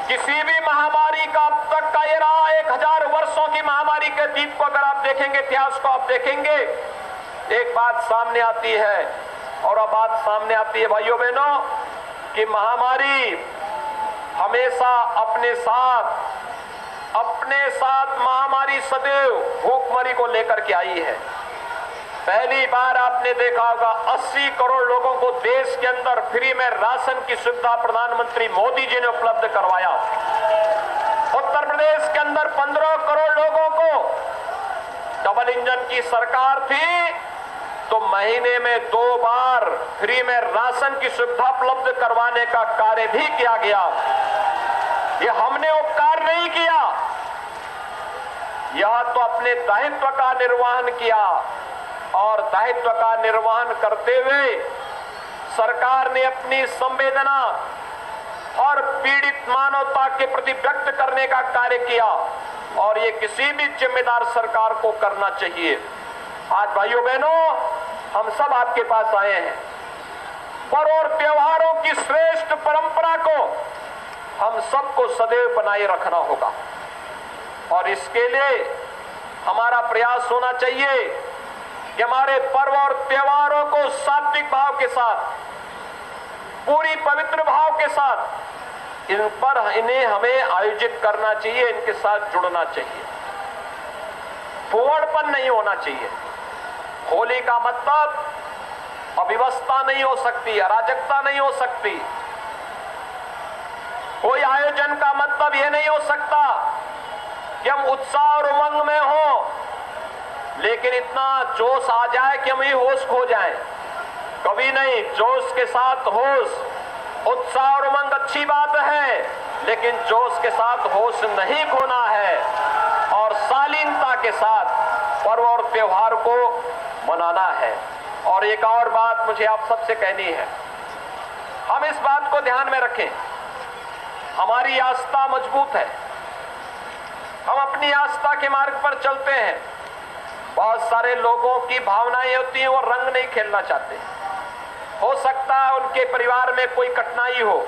किसी भी महामारी का अब तक का ये रहा 1000 वर्षों की महामारी के अतीत को अगर आप देखेंगे, इतिहास को आप देखेंगे, एक बात सामने आती है, और अब बात सामने आती है भाइयों बहनों कि महामारी हमेशा अपने साथ महामारी सदैव भूखमरी को लेकर के आई है। पहली बार आपने देखा होगा 80 करोड़ लोगों को देश के अंदर फ्री में राशन की सुविधा प्रधानमंत्री मोदी जी ने उपलब्ध करवाया। उत्तर प्रदेश के अंदर 15 करोड़ लोगों को, डबल इंजन की सरकार थी तो महीने में 2 बार फ्री में राशन की सुविधा उपलब्ध करवाने का कार्य भी किया गया। ये हमने उपकार नहीं किया, यह तो अपने दायित्व का निर्वहन किया, और दायित्व का निर्वहन करते हुए सरकार ने अपनी संवेदना और पीड़ित मानवता के प्रति व्यक्त करने का कार्य किया और ये किसी भी जिम्मेदार सरकार को करना चाहिए। आज भाइयों बहनों, हम सब आपके पास आए हैं। पर्व और त्योहारों की श्रेष्ठ परंपरा को हम सबको सदैव बनाए रखना होगा और इसके लिए हमारा प्रयास होना चाहिए कि हमारे पर्व और त्योहारों को सात्विक भाव के साथ, पूरी पवित्र भाव के साथ इन्हें हमें आयोजित करना चाहिए, इनके साथ जुड़ना चाहिए। फुहड़पन नहीं होना चाहिए। होली का मतलब अव्यवस्था नहीं हो सकती, अराजकता नहीं हो सकती। कोई आयोजन का मतलब यह नहीं हो सकता कि हम उत्साह और उमंग में हो, लेकिन इतना जोश आ जाए कि हम ही होश खो जाएं। कभी नहीं, जोश के साथ होश, उत्साह और उमंग अच्छी बात है, लेकिन जोश के साथ होश नहीं खोना है और शालीनता के साथ पर्व और त्योहार को मनाना है। और एक और बात मुझे आप सबसे कहनी है, हम इस बात को ध्यान में रखें, हमारी आस्था मजबूत है, हम अपनी आस्था के मार्ग पर चलते हैं। बहुत सारे लोगों की भावनाएं होती हैं, वो रंग नहीं खेलना चाहते। हो सकता है उनके परिवार में कोई कठिनाई हो,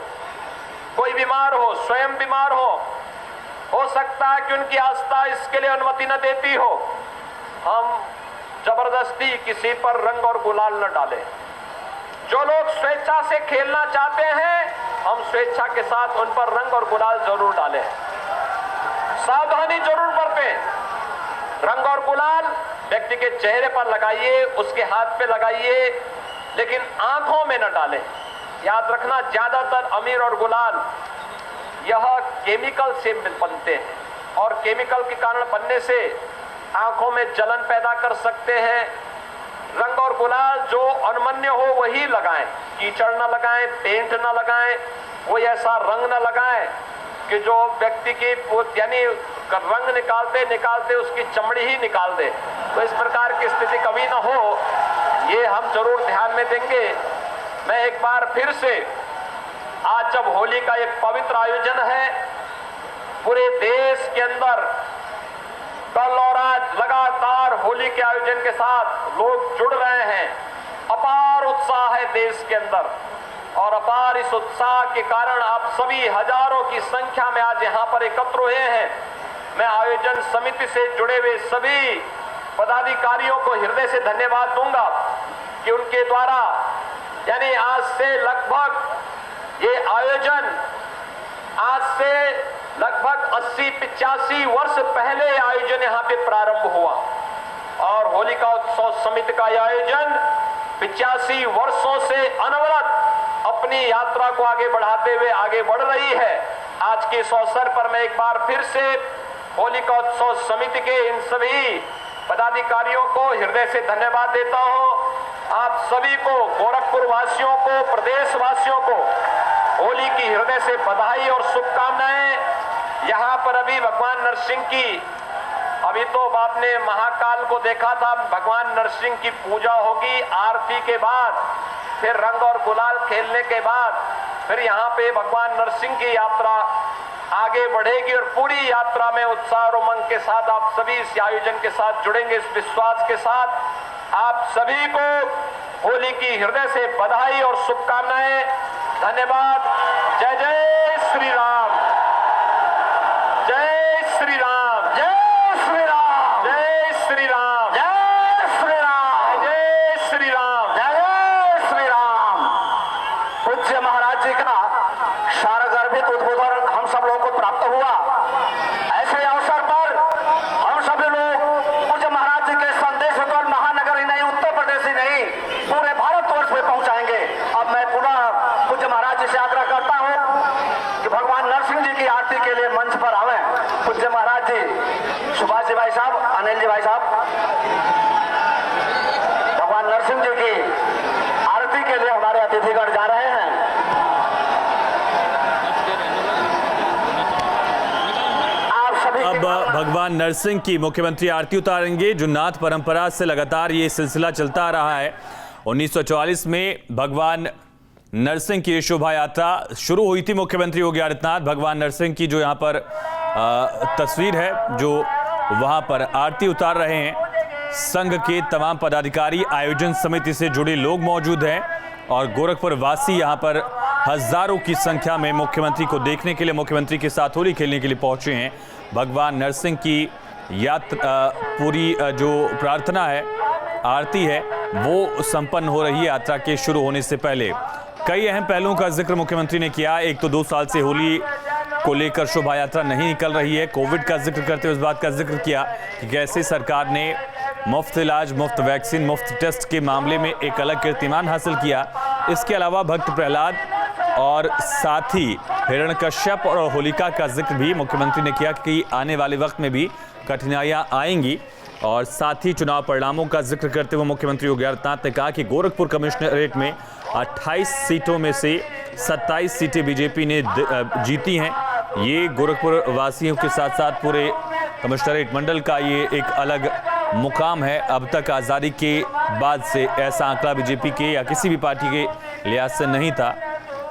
कोई बीमार हो, स्वयं बीमार हो सकता है कि उनकी आस्था इसके लिए अनुमति न देती हो। हम जबरदस्ती किसी पर रंग और गुलाल न डालें। जो लोग स्वेच्छा से खेलना चाहते हैं, हम स्वेच्छा के साथ उन पर रंग और गुलाल जरूर डालें। सावधानी जरूर बरतें। रंग और गुलाल व्यक्ति के चेहरे पर लगाइए, उसके हाथ पे लगाइए, लेकिन आंखों में न डालें। याद रखना, ज्यादातर अमीर और गुलाल यह केमिकल से बनते हैं और केमिकल के कारण बनने से आंखों में जलन पैदा कर सकते हैं। रंग और गुलाल जो अनमन्य हो वही लगाएं, कीचड़ न लगाएं, पेंट न लगाएं, कोई ऐसा रंग न लगाएं कि जो व्यक्ति की यानी रंग निकालते उसकी चमड़ी ही निकाल दे। तो इस प्रकार की स्थिति कभी ना हो, ये हम जरूर ध्यान में देंगे। मैं एक बार फिर से, आज जब होली का एक पवित्र आयोजन है, पूरे देश के अंदर कल और आज लगातार होली के आयोजन के साथ लोग जुड़ रहे हैं। अपार उत्साह है देश के अंदर और अपार इस उत्साह के कारण आप सभी हजारों की संख्या में आज यहाँ पर एकत्र हुए हैं। मैं आयोजन समिति से जुड़े हुए सभी पदाधिकारियों को हृदय से धन्यवाद दूंगा कि उनके द्वारा यानी आज से लगभग ये आयोजन आज से लगभग 80-85 वर्ष पहले आयोजन यहाँ पे प्रारंभ हुआ और होलिका उत्सव समिति का आयोजन 85 वर्षों से अनवरत अपनी यात्रा को आगे बढ़ाते हुए आगे बढ़ रही है। आज के इस अवसर पर मैं एक बार फिर से होलिका उत्सव समिति के इन सभी पदाधिकारियों को हृदय से धन्यवाद देता हूं। आप सभी को, गोरखपुर वासियों को, प्रदेश वासियों को होली की हृदय से बधाई और शुभकामनाएं। यहाँ पर अभी भगवान नरसिंह की, अभी तो आपने महाकाल को देखा था, भगवान नरसिंह की पूजा होगी आरती के बाद, फिर रंग और गुलाल खेलने के बाद फिर यहाँ पे भगवान नरसिंह की यात्रा आगे बढ़ेगी और पूरी यात्रा में उत्साह और उमंग के साथ आप सभी इस आयोजन के साथ जुड़ेंगे। इस विश्वास के साथ आप सभी को होली की हृदय से बधाई और शुभकामनाएं। धन्यवाद। जय जय श्री राम, जय श्री राम, जय श्री राम, जय श्री राम, जय श्री राम, जय श्री राम, जय श्री राम। पूज्य महाराज जी का सारगर्भित उद्बोधन हम सब लोगों को प्राप्त हुआ। ऐसे अवसर पर हम सभी लोग पूज्य महाराज जी के संदेश केवल महानगर ही नहीं, उत्तर प्रदेश ही नहीं, पूरे भारतवर्ष में पहुंचाएंगे। अब मैं पुनः पूज्य महाराज जी से आग्रह करता हूं कि भगवान नरसिंह जी की आरती के लिए मंच पर आवे। पूज्य महाराज जी, सुभाष जी भाई साहब, अनिल जी भाई साहब, भगवान नरसिंह जी की आरती के लिए हमारे अतिथिगण जा रहे हैं। अब भगवान नरसिंह की मुख्यमंत्री आरती उतारेंगे। जो नाथ परंपरा से लगातार ये सिलसिला चलता आ रहा है। 1944 में भगवान नरसिंह की शोभा यात्रा शुरू हुई थी। मुख्यमंत्री योगी आदित्यनाथ भगवान नरसिंह की जो यहाँ पर तस्वीर है, जो वहाँ पर आरती उतार रहे हैं। संघ के तमाम पदाधिकारी, आयोजन समिति से जुड़े लोग मौजूद हैं और गोरखपुर वासी यहाँ पर हजारों की संख्या में मुख्यमंत्री को देखने के लिए, मुख्यमंत्री के साथ होली खेलने के लिए पहुंचे हैं। भगवान नरसिंह की यात्रा पूरी जो प्रार्थना है, आरती है, वो संपन्न हो रही है यात्रा के शुरू होने से पहले। कई अहम पहलुओं का जिक्र मुख्यमंत्री ने किया। एक तो 2 साल से होली को लेकर शोभा यात्रा नहीं निकल रही है। कोविड का जिक्र करते हुए इस बात का जिक्र किया कि कैसे सरकार ने मुफ्त इलाज, मुफ्त वैक्सीन, मुफ्त टेस्ट के मामले में एक अलग कीर्तिमान हासिल किया। इसके अलावा भक्त प्रहलाद और साथ ही हिरण्यकश्यप और होलिका का जिक्र भी मुख्यमंत्री ने किया कि आने वाले वक्त में भी कठिनाइयां आएंगी। और साथ ही चुनाव परिणामों का जिक्र करते हुए मुख्यमंत्री योगी आदित्यनाथ ने कहा कि गोरखपुर कमिश्नरेट में 28 सीटों में से 27 सीटें बीजेपी ने जीती हैं। ये गोरखपुर वासियों के साथ साथ पूरे कमिश्नरेट मंडल का ये एक अलग मुकाम है। अब तक आज़ादी के बाद से ऐसा आंकड़ा बीजेपी के या किसी भी पार्टी के लिहाज से नहीं था।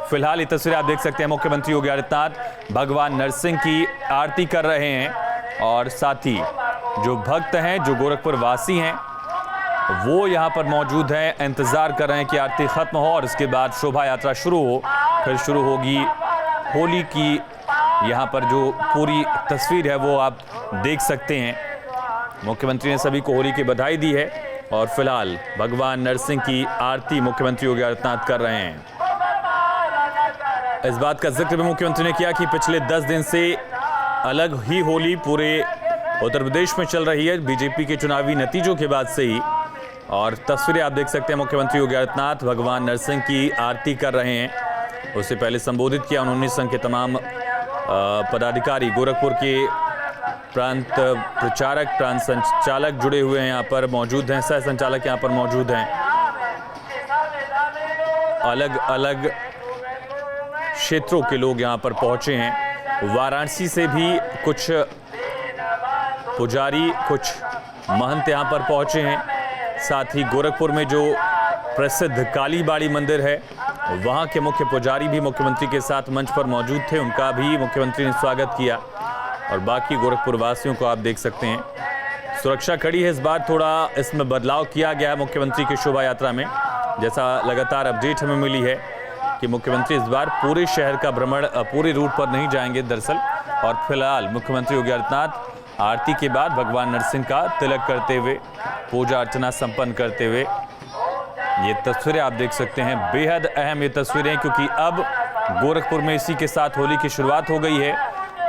फिलहाल ये तस्वीरें आप देख सकते हैं। मुख्यमंत्री योगी आदित्यनाथ भगवान नरसिंह की आरती कर रहे हैं और साथ ही जो भक्त हैं, जो गोरखपुर वासी हैं, वो यहाँ पर मौजूद हैं, इंतजार कर रहे हैं कि आरती खत्म हो और इसके बाद शोभा यात्रा शुरू हो। फिर शुरू होगी होली की। यहाँ पर जो पूरी तस्वीर है वो आप देख सकते हैं। मुख्यमंत्री ने सभी को होली की बधाई दी है और फिलहाल भगवान नरसिंह की आरती मुख्यमंत्री योगी आदित्यनाथ कर रहे हैं। इस बात का जिक्र भी मुख्यमंत्री ने किया कि पिछले 10 दिन से अलग ही होली पूरे उत्तर प्रदेश में चल रही है, बीजेपी के चुनावी नतीजों के बाद से ही। और तस्वीरें आप देख सकते हैं। मुख्यमंत्री योगी आदित्यनाथ भगवान नरसिंह की आरती कर रहे हैं। उससे पहले संबोधित किया उन्होंने। संघ के तमाम पदाधिकारी, गोरखपुर के प्रांत प्रचारक, प्रांत संचालक जुड़े हुए हैं, यहाँ पर मौजूद हैं, सह संचालक यहाँ पर मौजूद हैं। अलग अलग क्षेत्रों के लोग यहाँ पर पहुंचे हैं। वाराणसी से भी कुछ पुजारी, कुछ महंत यहाँ पर पहुंचे हैं। साथ ही गोरखपुर में जो प्रसिद्ध काली बाड़ी मंदिर है, वहाँ के मुख्य पुजारी भी मुख्यमंत्री के साथ मंच पर मौजूद थे। उनका भी मुख्यमंत्री ने स्वागत किया। और बाकी गोरखपुर वासियों को आप देख सकते हैं। सुरक्षा कड़ी है, इस बार थोड़ा इसमें बदलाव किया गया है मुख्यमंत्री की शोभा यात्रा में। जैसा लगातार अपडेट हमें मिली है कि मुख्यमंत्री इस बार पूरे शहर का भ्रमण, पूरे रूट पर नहीं जाएंगे दरअसल। और फिलहाल मुख्यमंत्री योगी आदित्यनाथ आरती के बाद भगवान नरसिंह का तिलक करते हुए, पूजा अर्चना संपन्न करते हुए, ये तस्वीरें आप देख सकते हैं। बेहद अहम ये तस्वीरें, क्योंकि अब गोरखपुर में इसी के साथ होली की शुरुआत हो गई है।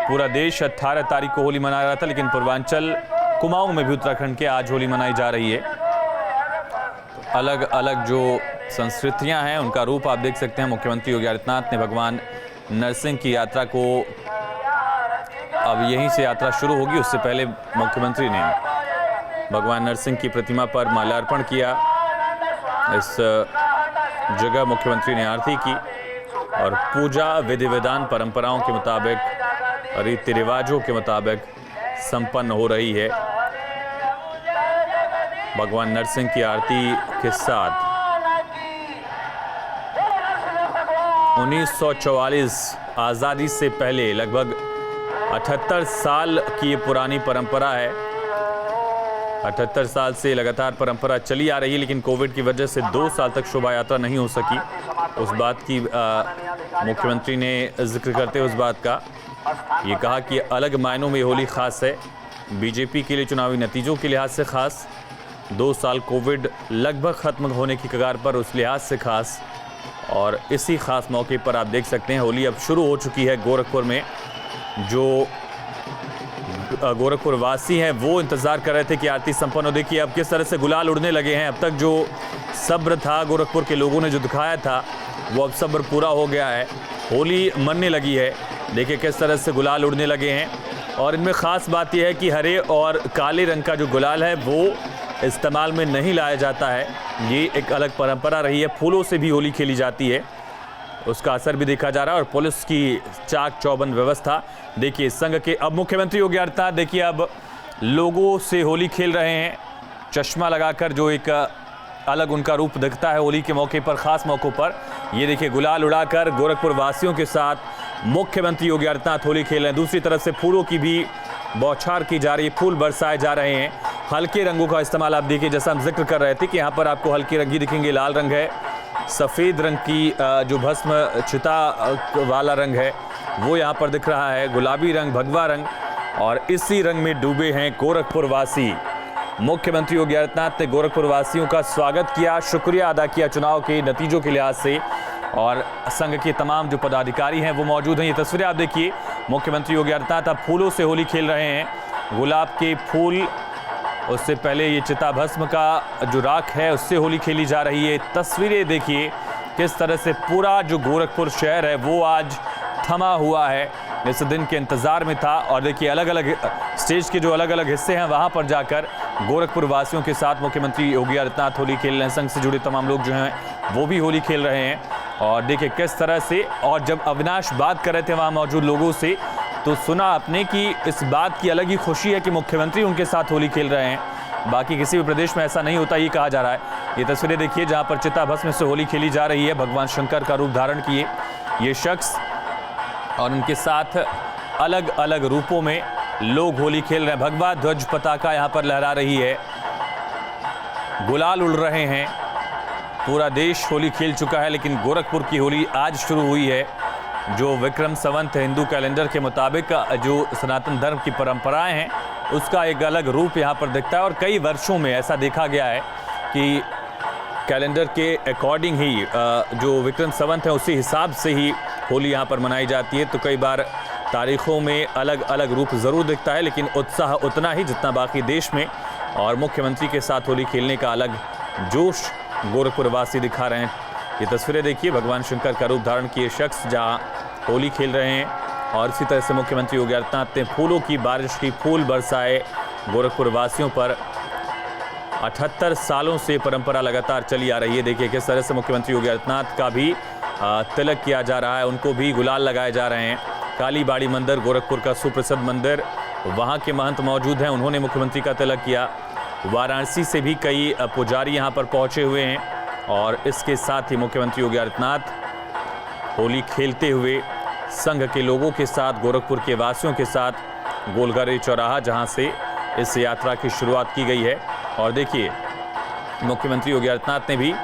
पूरा देश 18 तारीख को होली मना रहा था, लेकिन पूर्वांचल कुमाऊं में भी उत्तराखंड के आज होली मनाई जा रही है। तो अलग अलग जो संस्कृतियां हैं, उनका रूप आप देख सकते हैं। मुख्यमंत्री योगी आदित्यनाथ ने भगवान नरसिंह की यात्रा को, अब यहीं से यात्रा शुरू होगी, उससे पहले मुख्यमंत्री ने भगवान नरसिंह की प्रतिमा पर माल्यार्पण किया। इस जगह मुख्यमंत्री ने आरती की और पूजा विधि विधान परंपराओं के मुताबिक, रीति रिवाजों के मुताबिक संपन्न हो रही है। भगवान नरसिंह की आरती के साथ 1944 आज़ादी से पहले लगभग 78 साल की ये पुरानी परंपरा है। 78 साल से लगातार परंपरा चली आ रही है, लेकिन कोविड की वजह से 2 साल तक शोभा यात्रा नहीं हो सकी। उस बात की मुख्यमंत्री ने जिक्र करते हुए उस बात का ये कहा कि अलग मायनों में होली खास है, बीजेपी के लिए चुनावी नतीजों के लिहाज से खास, 2 साल कोविड लगभग खत्म होने की कगार पर उस लिहाज से खास। और इसी खास मौके पर आप देख सकते हैं होली अब शुरू हो चुकी है गोरखपुर में। जो गोरखपुर वासी हैं वो इंतज़ार कर रहे थे कि आरती संपन्न हो। देखिए अब किस तरह से गुलाल उड़ने लगे हैं। अब तक जो सब्र था गोरखपुर के लोगों ने जो दिखाया था, वो अब सब्र पूरा हो गया है। होली मनने लगी है। देखिए किस तरह से गुलाल उड़ने लगे हैं। और इनमें ख़ास बात यह है कि हरे और काले रंग का जो गुलाल है वो इस्तेमाल में नहीं लाया जाता है। ये एक अलग परंपरा रही है। फूलों से भी होली खेली जाती है, उसका असर भी देखा जा रहा है। और पुलिस की चाक चौबंद व्यवस्था देखिए। संघ के अब मुख्यमंत्री योगी आदित्यनाथ देखिए अब लोगों से होली खेल रहे हैं, चश्मा लगाकर, जो एक अलग उनका रूप दिखता है होली के मौके पर, खास मौक़ों पर। ये देखिए गुलाल उड़ाकर गोरखपुर वासियों के साथ मुख्यमंत्री योगी आदित्यनाथ होली खेल रहे हैं। दूसरी तरफ से फूलों की भी बौछार की जा रही है, फूल बरसाए जा रहे हैं। हल्के रंगों का इस्तेमाल आप देखिए, जैसा हम जिक्र कर रहे थे कि यहाँ पर आपको हल्के रंग ही दिखेंगे। लाल रंग है, सफ़ेद रंग की जो भस्म चिता वाला रंग है वो यहाँ पर दिख रहा है, गुलाबी रंग, भगवा रंग, और इसी रंग में डूबे हैं गोरखपुर वासी। मुख्यमंत्री योगी आदित्यनाथ ने गोरखपुर वासियों का स्वागत किया, शुक्रिया अदा किया चुनाव के नतीजों के लिहाज से, और संघ के तमाम जो पदाधिकारी हैं वो मौजूद हैं। ये तस्वीरें आप देखिए, मुख्यमंत्री योगी आदित्यनाथ अब फूलों से होली खेल रहे हैं। गुलाब के फूल, उससे पहले ये चिता भस्म का जो राख है उससे होली खेली जा रही है। तस्वीरें देखिए किस तरह से पूरा जो गोरखपुर शहर है वो आज थमा हुआ है, इस दिन के इंतज़ार में था। और देखिए अलग अलग स्टेज के जो अलग अलग हिस्से हैं वहाँ पर जाकर गोरखपुर वासियों के साथ मुख्यमंत्री योगी आदित्यनाथ होली खेल रहे हैं। संघ से जुड़े तमाम लोग जो हैं वो भी होली खेल रहे हैं। और देखिए किस तरह से, और जब अविनाश बात कर रहे थे वहाँ मौजूद लोगों से तो सुना आपने कि इस बात की अलग ही खुशी है कि मुख्यमंत्री उनके साथ होली खेल रहे हैं। बाकी किसी भी प्रदेश में ऐसा नहीं होता, ये कहा जा रहा है। ये तस्वीरें देखिए जहाँ पर चिता भस्म से होली खेली जा रही है, भगवान शंकर का रूप धारण किए ये शख्स, और उनके साथ अलग अलग रूपों में लोग होली खेल रहे हैं। भगवा ध्वज पताका यहाँ पर लहरा रही है, गुलाल उड़ रहे हैं। पूरा देश होली खेल चुका है, लेकिन गोरखपुर की होली आज शुरू हुई है। जो विक्रम संवत हिंदू कैलेंडर के मुताबिक जो सनातन धर्म की परंपराएं हैं उसका एक अलग रूप यहाँ पर दिखता है। और कई वर्षों में ऐसा देखा गया है कि कैलेंडर के अकॉर्डिंग ही जो विक्रम संवत है उसी हिसाब से ही होली यहाँ पर मनाई जाती है। तो कई बार तारीखों में अलग अलग रूप ज़रूर दिखता है, लेकिन उत्साह उतना ही जितना बाकी देश में। और मुख्यमंत्री के साथ होली खेलने का अलग जोश गोरखपुर वासी दिखा रहे हैं। ये तस्वीरें देखिए, भगवान शंकर का रूप धारण किए शख्स जहाँ होली खेल रहे हैं। और इसी तरह से मुख्यमंत्री योगी आदित्यनाथ ने फूलों की बारिश की, फूल बरसाए गोरखपुर वासियों पर। 78 सालों से परंपरा लगातार चली आ रही है। देखिए किस तरह से मुख्यमंत्री योगी आदित्यनाथ का भी तिलक किया जा रहा है, उनको भी गुलाल लगाए जा रहे हैं। काली बाड़ी मंदिर, गोरखपुर का सुप्रसिद्ध मंदिर, वहाँ के महंत मौजूद हैं, उन्होंने मुख्यमंत्री का तिलक किया। वाराणसी से भी कई पुजारी यहाँ पर पहुँचे हुए हैं। और इसके साथ ही मुख्यमंत्री योगी आदित्यनाथ होली खेलते हुए संघ के लोगों के साथ, गोरखपुर के वासियों के साथ गोलघर चौराहा जहाँ से इस यात्रा की शुरुआत की गई है। और देखिए मुख्यमंत्री योगी आदित्यनाथ ने भी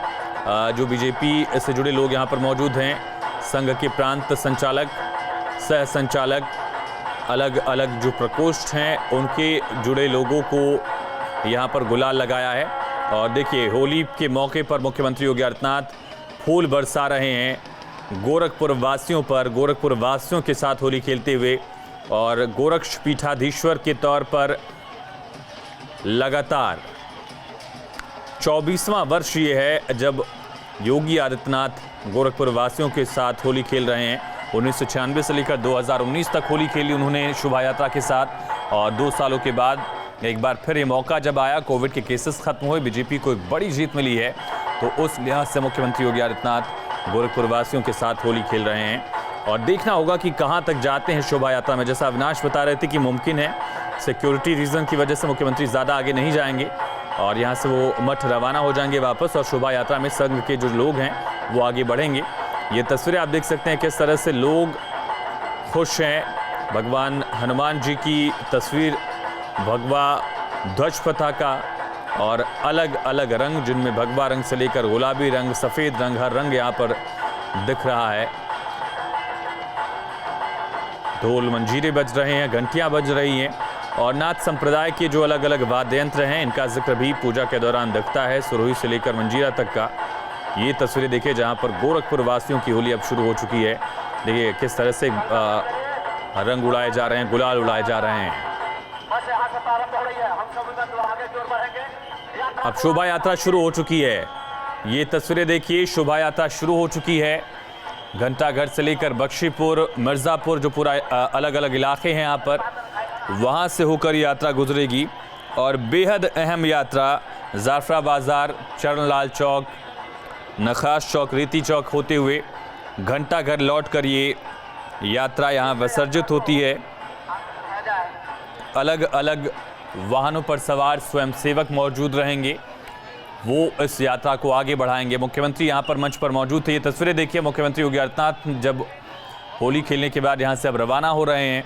जो बीजेपी से जुड़े लोग यहाँ पर मौजूद हैं, संघ के प्रांत संचालक, सह संचालक, अलग अलग जो प्रकोष्ठ हैं उनके जुड़े लोगों को यहाँ पर गुलाल लगाया है। और देखिए होली के मौके पर मुख्यमंत्री योगी आदित्यनाथ फूल बरसा रहे हैं गोरखपुर वासियों पर, गोरखपुर वासियों के साथ होली खेलते हुए। और गोरक्ष पीठाधीश्वर के तौर पर लगातार 24वां वर्ष ये है जब योगी आदित्यनाथ गोरखपुर वासियों के साथ होली खेल रहे हैं। 1996 से लेकर 2019 तक होली खेली उन्होंने शोभा यात्रा के साथ। और 2 सालों के बाद एक बार फिर ये मौका जब आया, कोविड के केसेस खत्म हुए, बीजेपी को एक बड़ी जीत मिली है, तो उस लिहाज से मुख्यमंत्री योगी आदित्यनाथ गोरखपुर वासियों के साथ होली खेल रहे हैं। और देखना होगा कि कहां तक जाते हैं शोभा यात्रा में। जैसा अविनाश बता रहे थे कि मुमकिन है सिक्योरिटी रीज़न की वजह से मुख्यमंत्री ज़्यादा आगे नहीं जाएंगे और यहाँ से वो मठ रवाना हो जाएंगे वापस, और शोभा यात्रा में संघ के जो लोग हैं वो आगे बढ़ेंगे। ये तस्वीरें आप देख सकते हैं किस तरह से लोग खुश हैं। भगवान हनुमान जी की तस्वीर, भगवा ध्वज पताका और अलग अलग रंग, जिनमें भगवा रंग से लेकर गुलाबी रंग, सफ़ेद रंग, हर रंग यहाँ पर दिख रहा है। ढोल मंजीरे बज रहे हैं, घंटियाँ बज रही हैं, और नाथ संप्रदाय के जो अलग अलग वाद्य यंत्र हैं इनका जिक्र भी पूजा के दौरान दिखता है, सुरहुई से लेकर मंजीरा तक का। ये तस्वीरें देखिए जहाँ पर गोरखपुर वासियों की होली अब शुरू हो चुकी है। देखिए किस तरह से रंग उड़ाए जा रहे हैं, गुलाल उड़ाए जा रहे हैं। अब शोभा यात्रा शुरू हो चुकी है। ये तस्वीरें देखिए, शोभा यात्रा शुरू हो चुकी है। घंटाघर से लेकर बख्शीपुर, मिर्ज़ापुर, जो पूरा अलग अलग इलाके हैं यहाँ पर, वहाँ से होकर यात्रा गुजरेगी। और बेहद अहम यात्रा जाफरा बाज़ार, चरणलाल चौक, नखास चौक, रीति चौक होते हुए घंटाघर लौट कर ये यात्रा यहाँ विसर्जित होती है। अलग अलग वाहनों पर सवार स्वयंसेवक मौजूद रहेंगे वो इस यात्रा को आगे बढ़ाएंगे। मुख्यमंत्री यहाँ पर मंच पर मौजूद थे। ये तस्वीरें देखिए, मुख्यमंत्री योगी आदित्यनाथ जब होली खेलने के बाद यहाँ से अब रवाना हो रहे हैं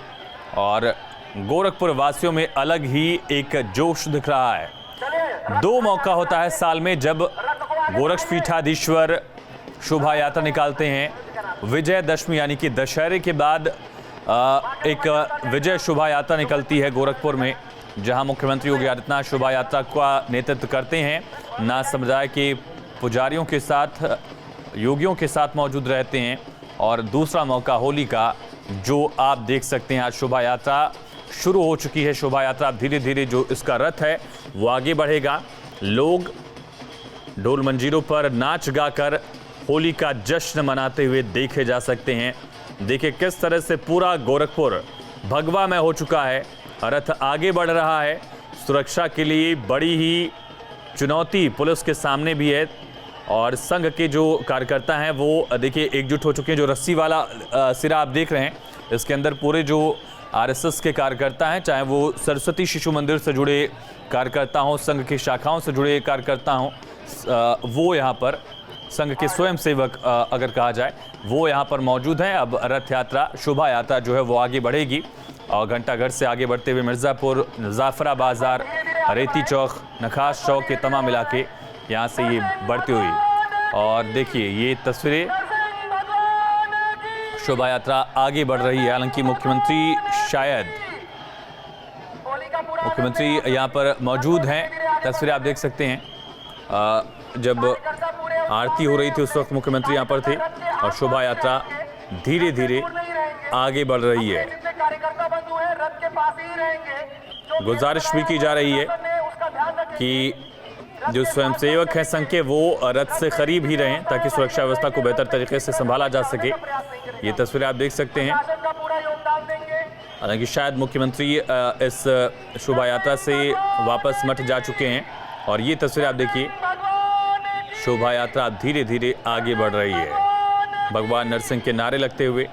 और गोरखपुर वासियों में अलग ही एक जोश दिख रहा है। 2 मौका होता है साल में जब गोरक्षपीठाधीश्वर शोभा यात्रा निकालते हैं। विजयदशमी यानी कि दशहरे के बाद एक विजय शोभा यात्रा निकलती है गोरखपुर में, जहां मुख्यमंत्री योगी आदित्यनाथ शोभा यात्रा का नेतृत्व करते हैं। नाथ समुदाय के पुजारियों के साथ, योगियों के साथ मौजूद रहते हैं। और दूसरा मौका होली का, जो आप देख सकते हैं आज शोभा यात्रा शुरू हो चुकी है। शोभा यात्रा धीरे धीरे जो इसका रथ है वो आगे बढ़ेगा। लोग ढोल मंजीरों पर नाच गाकर होली का जश्न मनाते हुए देखे जा सकते हैं। देखिए किस तरह से पूरा गोरखपुर भगवा में हो चुका है। रथ आगे बढ़ रहा है। सुरक्षा के लिए बड़ी ही चुनौती पुलिस के सामने भी है और संघ के जो कार्यकर्ता हैं वो देखिए एकजुट हो चुके हैं। जो रस्सी वाला सिरा आप देख रहे हैं, इसके अंदर पूरे जो आरएसएस के कार्यकर्ता हैं, चाहे वो सरस्वती शिशु मंदिर से जुड़े कार्यकर्ता हों, संघ की शाखाओं से जुड़े कार्यकर्ता हों, वो यहाँ पर संघ के स्वयं सेवक अगर कहा जाए वो यहाँ पर मौजूद हैं। अब रथ यात्रा, शोभा यात्रा जो है वो आगे बढ़ेगी और घंटाघर से आगे बढ़ते हुए मिर्ज़ापुर, जाफरा बाजार, रेती चौक, नखास चौक के तमाम इलाके यहाँ से ये बढ़ती हुई। और देखिए ये तस्वीरें, शोभा यात्रा आगे बढ़ रही है। हालांकि मुख्यमंत्री यहाँ पर मौजूद हैं। तस्वीरें आप देख सकते हैं, जब आरती हो रही थी उस वक्त मुख्यमंत्री यहाँ पर थे और शोभा यात्रा धीरे धीरे आगे बढ़ रही है। गुजारिश भी की जा रही है कि जो स्वयंसेवक हैं संघ के वो रथ से करीब ही रहें ताकि सुरक्षा व्यवस्था को बेहतर तरीके से संभाला जा सके। ये तस्वीरें आप देख सकते हैं। हालांकि शायद मुख्यमंत्री इस शोभा यात्रा से वापस मठ जा चुके हैं और ये तस्वीरें आप देखिए, शोभा यात्रा धीरे धीरे आगे बढ़ रही है। भगवान नरसिंह के नारे लगते हुए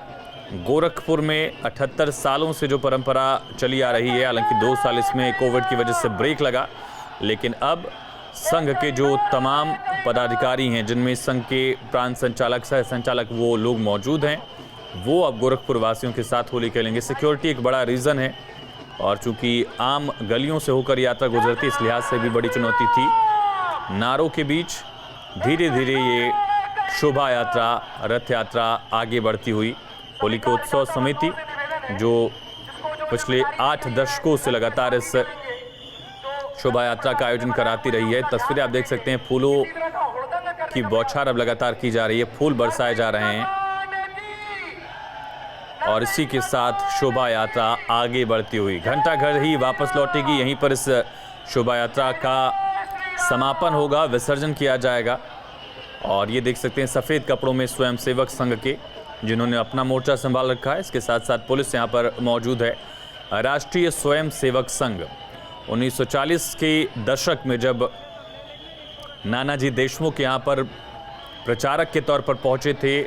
गोरखपुर में 78 सालों से जो परंपरा चली आ रही है, हालांकि 2 साल इसमें कोविड की वजह से ब्रेक लगा, लेकिन अब संघ के जो तमाम पदाधिकारी हैं, जिनमें संघ के प्रांत संचालक, सह संचालक वो लोग मौजूद हैं, वो अब गोरखपुर वासियों के साथ होली खेलेंगे। सिक्योरिटी एक बड़ा रीज़न है और चूंकि आम गलियों से होकर यात्रा गुजरती, इस लिहाज से भी बड़ी चुनौती थी। नारों के बीच धीरे धीरे ये शोभा यात्रा, रथ यात्रा आगे बढ़ती हुई। होली के उत्सव समिति जो पिछले 8 दशकों से लगातार इस शोभा यात्रा का आयोजन कराती रही है। तस्वीरें आप देख सकते हैं, फूलों की बौछार अब लगातार की जा रही है, फूल बरसाए जा रहे हैं और इसी के साथ शोभा यात्रा आगे बढ़ती हुई घंटाघर ही वापस लौटेगी। यहीं पर इस शोभा यात्रा का समापन होगा, विसर्जन किया जाएगा। और ये देख सकते हैं सफ़ेद कपड़ों में स्वयंसेवक संघ के, जिन्होंने अपना मोर्चा संभाल रखा है। इसके साथ साथ पुलिस यहाँ पर मौजूद है। राष्ट्रीय स्वयंसेवक संघ 1940 के दशक में जब नानाजी देशमुख यहाँ पर प्रचारक के तौर पर पहुँचे थे,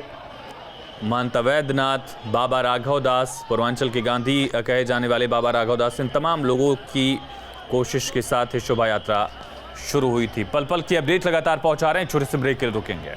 महंत वैद्यनाथ, बाबा राघव दास, पूर्वांचल के गांधी कहे जाने वाले बाबा राघव दास, इन तमाम लोगों की कोशिश के साथ ये शोभा यात्रा शुरू हुई थी। पल पल की अपडेट लगातार पहुंचा रहे हैं। छोटे से ब्रेक के लिए रुकेंगे।